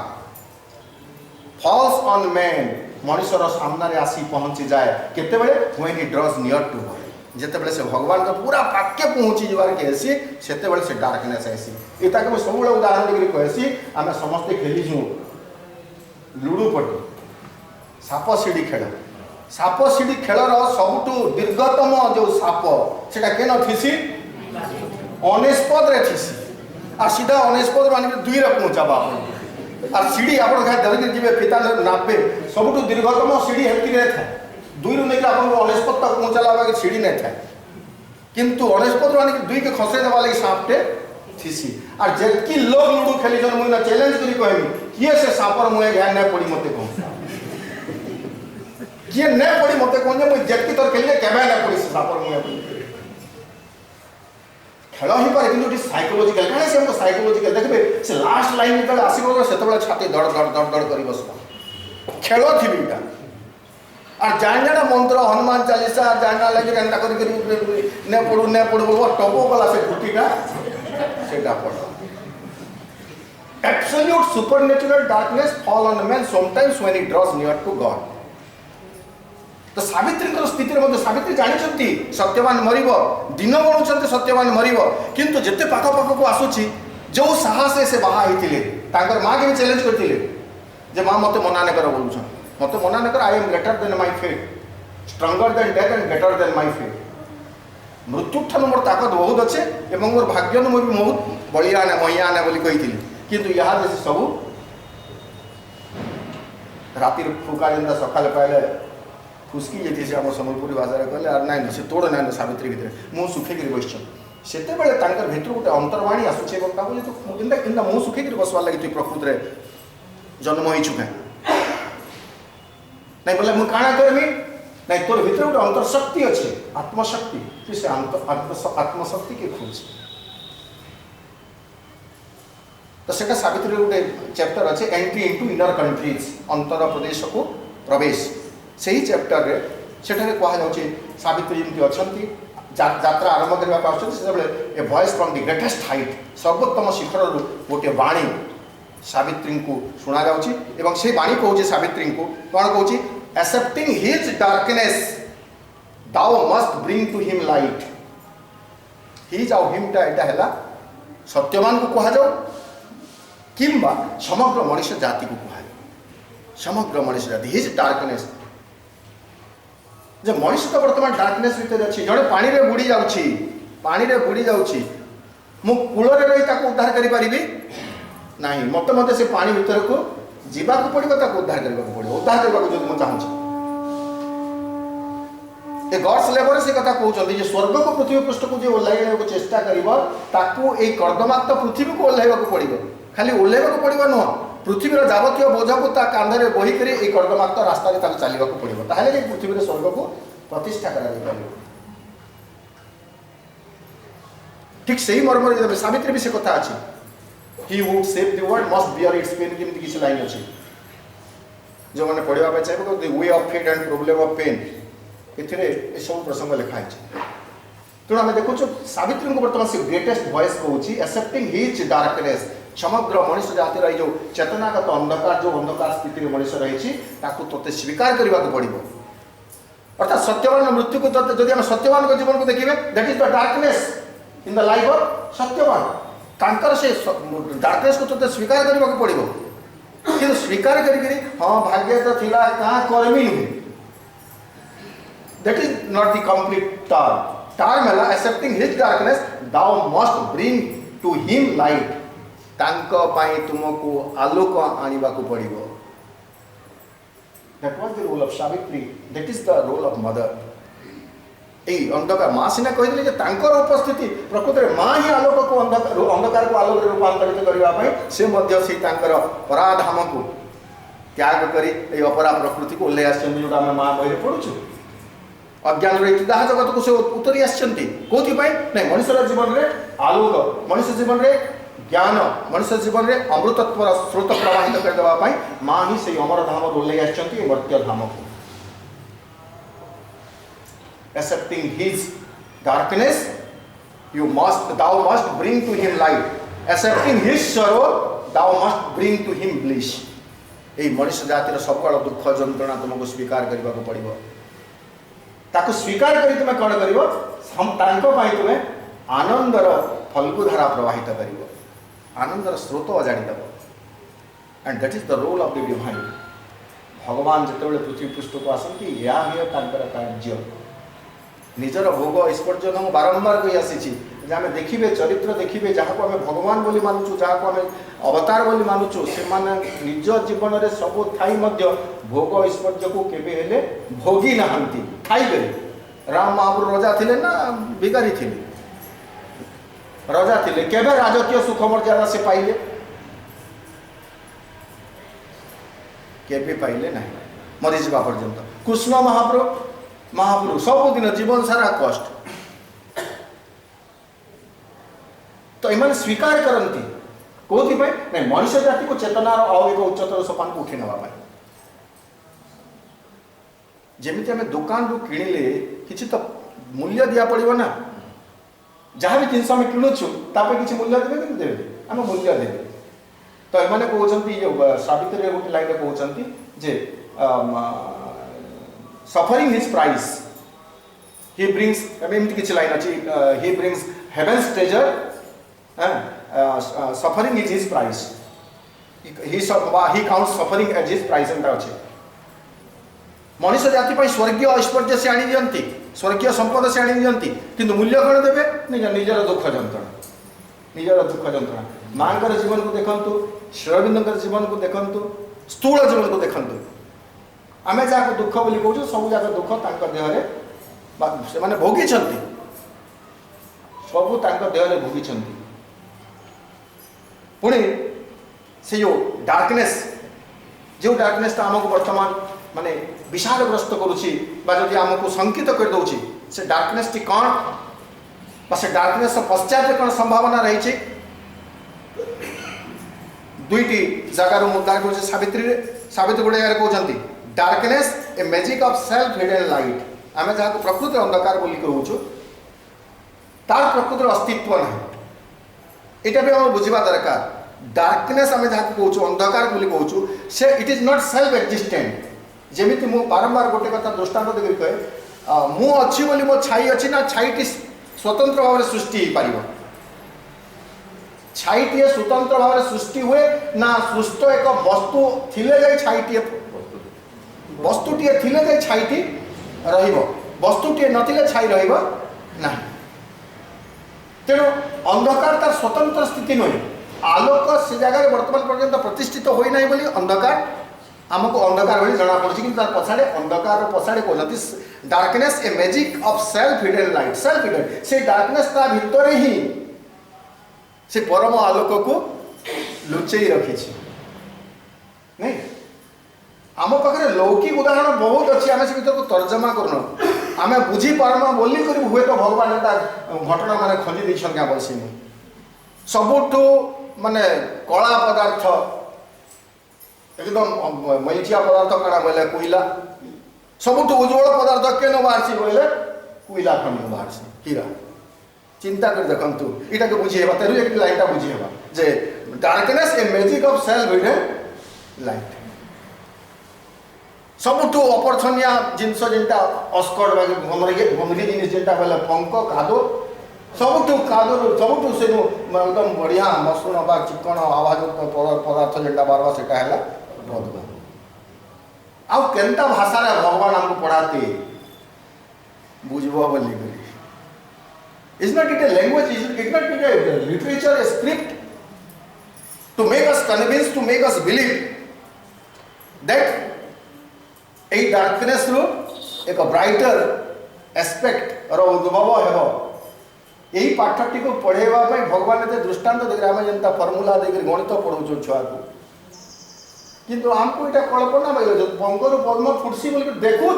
फॉल्स ऑन मैन मनुष्यर सामने आसी पहुँची जाए केते बेले when he draws near to God जेते से भगवान का पूरा पाके पहुँची जबार के हेसी सेते बेले से डार्कनेस आसी एटा के सब उदाहरण देकर कहसी आम समस्ते खेलीचु लुडो पटी साप सीढ़ी खेल साप सीढ़ी खेलर सबुठू दीर्घतम जो साप से थीसी अनेस्पद थीसी आ सीधा अनेस्पद मान 2 पहुँचाबा आप सीढ़ी आप धरिक जी फिता नापे सबुठ दीर्घतम सीढ़ी हेल्थी था 2 रु नहीं आपको 19 तक पहुँचाला सीढ़ी नहीं था किंतु 19 मान 2 के खसे देवा लगे सांपटे थीसी और जेकी लोग लुडो खेली मुझे चैलेंज करी कहमी किए से सांपर मुहे ज्ञान नहीं पड़ी मत कह किए नहीं पड़ी मत कह मुझे जेकी तोर खेलिए केवे नहीं पड़ी से सांपर मुहे खेल ही पारे कि साइकोलोजिकल कहीं से हमको साइकोलोजिकल देखिए से लास्ट लाइन जो आसो से छाती धड़ धड़ धड़ धड़ कर बस खेल थी इटा और जान जाना मंत्र हनुमान चालीसा जाना लगे एंटा ने पड़ू टपो गला से घुटीटा से पड़ Absolute supernatural darkness fall on a man sometimes when he draws near to God. तो सावित्री स्थिति मध्य सावित्री जानी सत्यवान मर दिन गणुंट सत्यवान मर किंतु जिते पाख पाख को आसूची जो साहस से बाहा होते माँ के भी चैलेंज करते माँ मत मना नहीं कर बोलुन मत मना नहीं कर I am greater than my fate stronger than death and greater than my fate मृत्यु ठान मोर ताकत बहुत अच्छे और मोर भाग्य मुझे बहुत बलियाने महियाने बोली कही किंतु यहाँ जैसे सब राति फुका जेनता सकाल पाइले फुसकी जाती से आम सम्बलपुरी भाषा कहले आर नाइन से तोड़ ना सावित्री भितर मुँह सुखिकी बस से भितर गोटे अंतर्वाणी आसूचे बोली तो इनका मुँह सुखिकी बसवार लगे तु प्रकृति जन्म होइछु क्या नहीं बोले मुझे काଣା करमी नहीं तोर भितर गोटे अंतर्शक्ति अच्छे आत्मशक्ति तु से आत्मशक्ति के खोज तो सेटा सावित्री गोटे चैप्टर अच्छे एंट्री इनटू इनर कंट्रीज अंतर प्रदेश को प्रवेश से ही चैप्टर रे सेठारे कहुच्छे सावित्री जमी अच्छा यात्रा आरंभ करने a voice from the greatest height सर्वोत्तम शिखर गोटे वाणी सावित्री को शुणा जाऊँगी से वाणी कहूँ सावित्री को कौन कहूँ accepting his darkness thou must bring to him light his आउ हिमटा यहाँ है सत्यवान को कहुँ किंबा समग्र मनुष्य जाति को कहुए समग्र मनुष्य जाति हिज डार्कनेस जो मनुष्य तो बर्तमान डार्कनेस भितर अच्छी जड़े पानी रे बुड़ी जाउछि पानी रे बुड़ी जाउछि मु कूल रे रही ताको उद्धार करि परिबी नहीं मत मत से पानी भीतर को जीवा को पड़िबो ताको उद्धार करबा को पड़िबो उद्धार करबा को जदि मु चाहूछि ए गॉड्स लेबर से कथा कहउछन जे स्वर्ग को पृथ्वी पृष्ठ को जे ओल्हाइबा को चेष्टा करिवो ताको ए कर्दमाक्त पृथ्वी को ओल्हाइबा को पड़िबो खाली ओल्हाइबा को पड़िबो न पृथ्वीर जावतीय बोझ को कांधे बोहिक कर्दमाक्त रास्ता चलने को पड़ो ताहले पृथ्वी स्वर्ग को प्रतिष्ठा कर ठीक से ही मर्म सावित्री भी से कथा अच्छी he would save the world must bear its pain जमी किसी लाइन अच्छी जो मैंने पढ़ाई चाहिए way of fate and problem of pain ए सब प्रसंग लिखाई तेणु आम देखु सावित्री को बर्तमान से ग्रेटेस्ट वॉइस कहूँ एक्सेप्टिंग हिज डार्कनेस समग्र मनुष्य जातिर जो चेतनागत अंधकार जो अंधकार स्थिति में मनुष्य रही तोते स्वीकार करने को पड़ो अर्थात सत्यवान मृत्यु को जब आम सत्यवान जीवन को देखिए that is the darkness in the life of Satyavan तांकर से डार्कनेस को तोते स्वीकार करने को पड़ो कि स्वीकार करी हाँ भाग्य तो थिला कहाँ कर्मी नुहे that is not the complete term है accepting his darkness thou must bring to him light तुमको आलोक आने को पड़ो that was the role of Savitri that is the role of mother यही अंधकार माँ सीना कही उपस्थिति प्रकृत में माँ ही आलोक को अंधकार को आलोक रूपांतरित करने से पराधाम को त्याग कर अपरा प्रकृति को ओह्लई जो आम माँ बही पढ़ुचु अज्ञान जहाँ जगत को से उतरी आसती कौन नहीं मनुष्य जीवन में आलोक मनुष्य जीवन में ज्ञान मनुष्य जीवन में अमृतत्व स्रोत प्रवाहित करदेवाई माँ ही से अमर धाम ओह्लई आसती मर्त्य धाम को accepting his darkness thou must bring to him light accepting his sorrow thou must bring to him bliss ए मनुष्य जातिर सकल दुख जंत्रणा तुमको स्वीकार करने को पड़ो ताको स्वीकार कर तुम कौन कर तुम आनंदर फल्गुधारा प्रवाहित कर आनंदर स्रोत अजाड़ीदेव and that is the role of the divine भगवान जिते पृथ्वी पृष्ठ को आसती या कार्य निजर भोग ईश्वर्जन बारंबार कही आसी आम देखिए चरित्र देखिए जहाँ को आम भगवान बोली मानुचु जहाँ को आम अवतार बोली मानुचु से निज जीवन में सब थाई भोग ऐश्वर्य को केबे हेले भोगी नहांती खाइबे राम महाप्रभु रजा थिले ना भिखारी थिले रजा थिले केबे राजकीय सुख मर्यादा से पाइले केबे पाइले नहीं मरी जावा पर्यंत कृष्ण महाप्रभु सबुदिन जीवन सारा कष्ट तो एम स्वीकार करती कौन नहीं मनुष जाति को चेतनार और एक उच्चतर सोपान को उठी नापी जमी आम दुकान रू किणिले कि तो मूल्य दिया पड़ो ना जहाँ भी जिनस आम किणुचु किसी मूल्य देवे कि देवे आम मूल्य देवे तो एम कहते सावित्री गोटे लाइन कहते जे suffering his price he brings एमती किसी लाइन अच्छी he brings heaven's treasure suffering is his price he count suffering as his price एंटा अच्छे मनीष जाति स्वर्गीय ऐश्वर्य से आनी दियंती स्वर्गीय संपद से आनी दियंती किंतु मूल्य कौन देवे निजर दुख जंत्रणा माँ जीवन को देखु श्रीअरविंद जीवन को देखु स्थूल जीवन को देखु आम जहाँ दुख बोली कहूँ सब जाक दुख देहरे से मैंने भोगी सबू देहरे भोगी पुणी से जो डार्कनेस जो डार्कनेस आमको वर्तमान माने विषादग्रस्त करुच्ची जदि आमको शंकित कर दौची से डार्कनेस टी कौन से डार्कनेस पश्चात कौन संभावना रही दुईटी जगार उद्धार कर सावित्री गोटे जगह कहते darkness a magic of self hidden light आम जहाँ प्रकृति अंधकार बोली कहूँ तार प्रकृतिर अस्तित्व ना यहाँ भी आम बुझा दरकार डार्कनेस आम जहाँ कहूँ अंधकार बोली कहूँ से इट इज नॉट सेल्फ एक्जिस्टेंट जमी मु बारंबार गोटे कथा दृष्टांत देकर कहे मु अच्छी बोली मो छाई अच्छी ना छाईटी स्वतंत्र भाव में सृष्टि हो पार छाईटी स्वतंत्र भाव में सृष्टि हुए ना सृष्ट एक वस्तु थिले जाई छाईटी वस्तुटी थिले जाई छाईटी रहिबो वस्तुटी नथिले छाई रहिबो नाही तेणु अंधकार तार स्वतंत्र स्थिति नुहे आलोक से जगह वर्तमान पर्यंत प्रतिष्ठित होई नाही बोली अंधकार आमको अंधकार भाई जना पड़ी कि पछाड़े अंधकार पछाड़े कहते darkness a magic of self hidden light self hidden से डार्कनेस ता भितर ही से परम आलोक को लुचई रखी नहीं आम पाखे लौकिक उदाहरण बहुत अच्छी आम से भर को तर्जमा करन आम बुझी पारमा बोली कर हुए तो भगवान घटना माने खोली देछन बसी सबुठू माने कला पदार्थ एकदम मैथिया पदार्थ कणा बोले कोईला सबुठ उज्ज्वल पदार्थ केन बाहर बोले कोईला खंड बाहर हीरा चिंता कर देखु इटा के बुझी हेबा तेरु एक लाइनटा बुझी हेबा जे darkness a magic of self hidden light सबुठ अपरछनिया जिनस जेंटा अस्कड़ घमरी जिनिस जेंटा बोले पंक कादो सबुठ कादो सबुठ से एकदम बढ़िया मसृण बा चिकन आवाज पदार्थ जेंटा बारवा सेटा है आउ केनता भाषा रे भगवान हमको पढ़ाते बुझबो बोली करी is not it a language is not it a literature a script to make us convince to make us believe that a darkness रो एक ब्राइटर एस्पेक्ट रो उद्भव हेबो यही पाठटी को पढ़ेवा भगवान एत दृष्टांत देकर आम जनता फर्मुला देकर गणित पढ़ाऊँ छुआ को किंतु आमको यहाँ कल्पना मिले पंकर पद्म फुटसी बोल देखु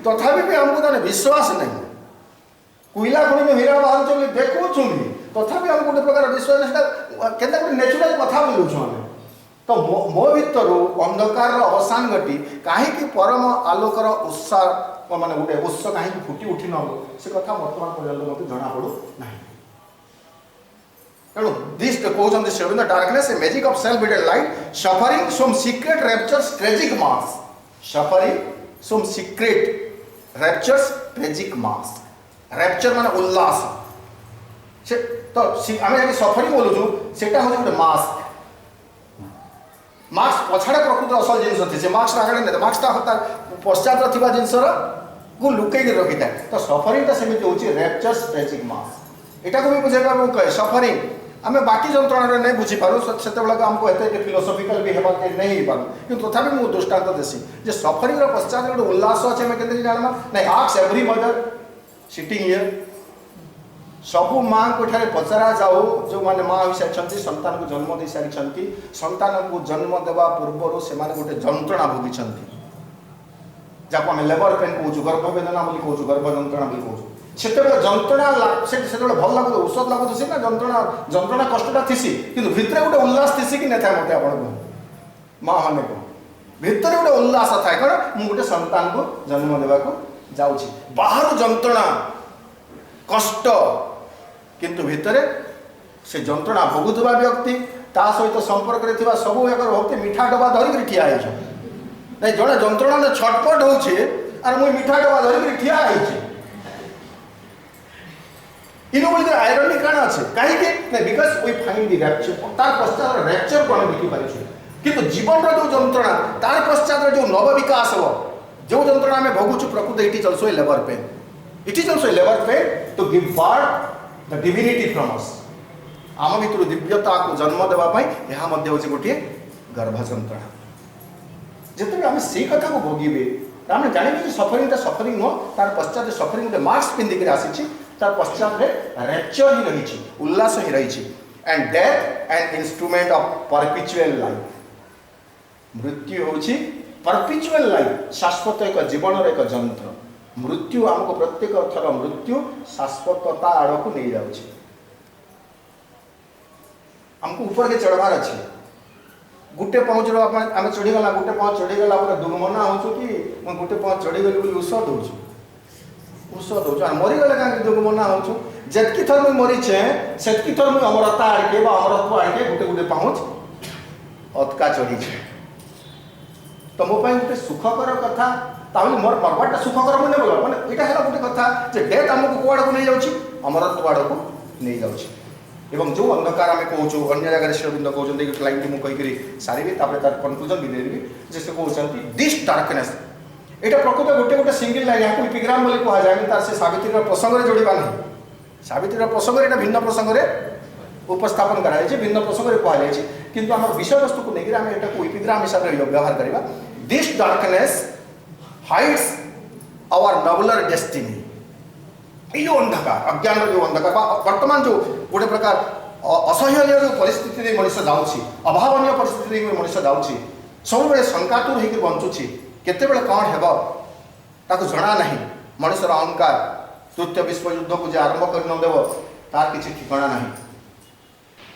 तथापि भी आमको ताने विश्वास नहीं कोईला खनि में हीरा बाहर बोली देखु तथापि आमको गोटे प्रकार विश्वास के नेचुराल कथा बोलूँ आम तो मो भर अंधकार अवसान घटी कहीं परम आलोकर उत्साह माने गोटे उत्स कहीं फुटी उठी न से कथा बर्तमान पर्यटन मत जना पड़ू ना तेणु दिस कहते Sri Aurobindo darkness a magic of self hidden light suffering some secret raptures tragic mask suffering some secret raptures tragic mask rapture माने उल्लास से तो आम सफरिंग बोलूँ सेटा हूँ गोटे मास्क मार्क्स पछाड़े प्रकृति असल जिन थी से मार्क्स आगे नहीं मार्क्सटा पश्चात थी जिनसर को लुकई रखी था तो सफरिंग सेमती हूँ रैप्चर्स ट्रेजिक मास यहाँ को भी बुझेगा कहे सफरिंग आम बाकी जंत्रणा नहीं बुझीपारू से आमको एत फिलोसफिकल भी हेबा नहीं हो पार कि तथापि मुझे दृष्टांत देसी जे सफरिंग पश्चात गोटे उल्लास अच्छे आम के जाना नहीं आक्स एवरी मदर सिटिंग हियर सबू माँ को पचरा जाऊ जो मैंने माँ हो सारी संतान को जन्म दे सारी संतान को जन्म देवा पूर्व से गोटे जंत्रणा भोगी जहाँ आम लेबर पेन कहूँ गर्भवेदना कहूँ गर्भ जंत्रणा कहूँ से जंत्रणा से भल लगुच औषध लगुच ना जंत्रणा जंत्रणा कष्टा थी कि भितर गोटे उल्लास थी कि नहीं मत आप माँ मैंने कह भितर गोटे उल्लास थाए कौन मुझे संतान को जन्म देवा जाऊँगी बाहर जंत्रणा कष्ट किंतु भितर से जंत्रणा भोगुवा व्यक्ति ता सहित संपर्क में सब भक्ति मिठा डबा धरिक ठिया नहीं जड़े जंत्रणा छटपट हो मुझे मिठा डबा धरिक ठिया इन बोल आयरनी काण अच्छे कहीं because we find the rapture तार पश्चात रैप्चर को आम देखी पार्छे किंतु जीवन जो जंत्रणा तार पश्चात जो नव विकास हो जो जंत्रणा आम भोगुचु प्रकृत it is also a labour pain it is also a labour pain to give birth the divinity from us आम भितर दिव्यता को जन्म देवाई यह गोटे गर्भ जंत्रणा जिते आम से कथा को भोगे आम जाने सफरिंग सफरिंग नुह तार पश्चात सफरिंग गोटे मास्क पिंधिक आसी तार पश्चात रैप्चर ही रही उल्लास ही रही and death and instrument of perpetual life मृत्यु होची परपिचुअल लाइफ शाश्वत एक जीवन एक जंत्र मृत्यु आमको प्रत्येक थर मृत्यु शाश्वतता आड़ को नहीं जाऊँ आमको ऊपर के चढ़वार अच्छे गोटे पाँच आम चढ़ीगला गोटे पाँच चढ़ीगला दुर्मना हो कि मुझे गोटे पाँच चढ़ीगली बोली ऊष दूँ ऊष दूँ मरीगले कहीं दुर्मना हो जितकी थर मुझे मरीचे से थर मुझे अमरता आड़के अमरत्व आड़के गोटे गोटे पाँच अतका चढ़ीचे तो मो गोटे सुखकर कथा ताहले मोर मरवाटा सुखकर मुझे बोल मैंने यहाँ गोटे कथा डेथ आमको कौ आड़ को नहीं जाऊँगी अमरत्व आड़ को नहीं जाऊँगी एवं जो अंधकार आम कहूँ अन्य जगह श्रीअरविंद कहते लाइन टी मुझे सारी तार कनक्लूजन भी देवी जे से कहते दिस डार्कनेस यहाँ प्रकृत गोटे गोटे सिंगल लाइन यहाँ एपिग्राम बोली कहुए तार से सावित्री प्रसंग में जोड़ा ना सावित्री प्रसंग में भिन्न प्रसंग में उपस्थापन कराई भिन्न प्रसंग में कहुई किंतु आम विषय वस्तु को लेकर आम यहाँ एपिग्राम हिसाब से व्यवहार करवा this darkness hides our nobler destiny यो अंधकार अज्ञान जो अंधकार वर्तमान जो गोटे प्रकार असह्य जो परिस्थिति मनुष्य जाऊँगी अभावनीय परिस्थिति मनुष्य जाऊँगी सब शंकातुर होकर बंचुची केते कौन हेब ताको जना नहीं मनुष्यर अहंकार तृतीय विश्व युद्ध को जो आरंभ कर नदेव तार किसी ठिकाना नहीं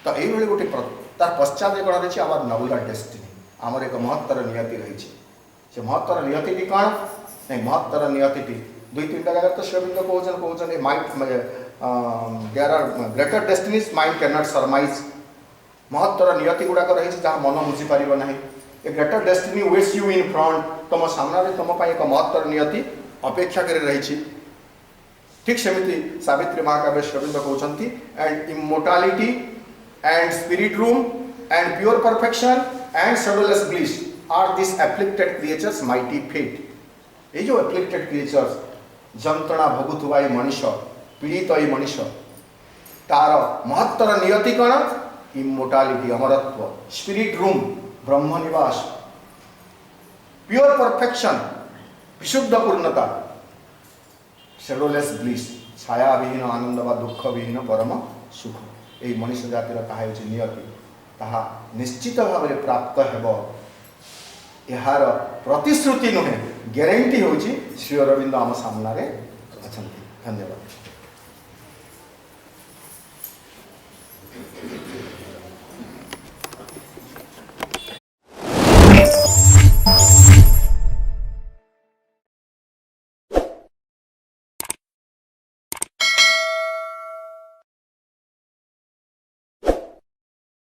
तो ये गोटे तार पश्चात कौन रही आवर नबुलर डेस्टिनी आमर एक महत्तर नियति रही से महत्तर नियति कौन नहीं महत्तर नियति दुई तीन जगह तो श्रीअरविंद कहते mind there are greater destinies mind can not surmise महत्तर नियति गुड़ाक रही जहाँ मन बुझी पार ना a greater destiny waits you in front तुम सामने तुम एक महत्तर नियति अपेक्षा कर रही ठीक सेमती सावित्री महाकाव्य श्रीअरविंद कहते and immortality and spirit room and pure perfection and shadowless bliss are this afflicted creatures mighty fate ये जो एफ्लिक्टेड क्रिएचर्स जंत्रणा भोगुवा ये मनीष पीड़ित ये मनीष तार महत्तर नियति कौन इमोर्टालिटी अमरत्व स्पिरिट रूम ब्रह्मनिवास प्योर परफेक्शन विशुद्ध पूर्णता शेडोलेस ब्लिस छाया विहीन आनंद व दुख विहीन परम सुख यही मनीष जातिर कहा नियति ताहा निश्चित भाव में प्राप्त हेब यार प्रतिश्रुति नुहे ग्यारंटी हूँ श्रीअरविंद आम सामने अच्छा धन्यवाद।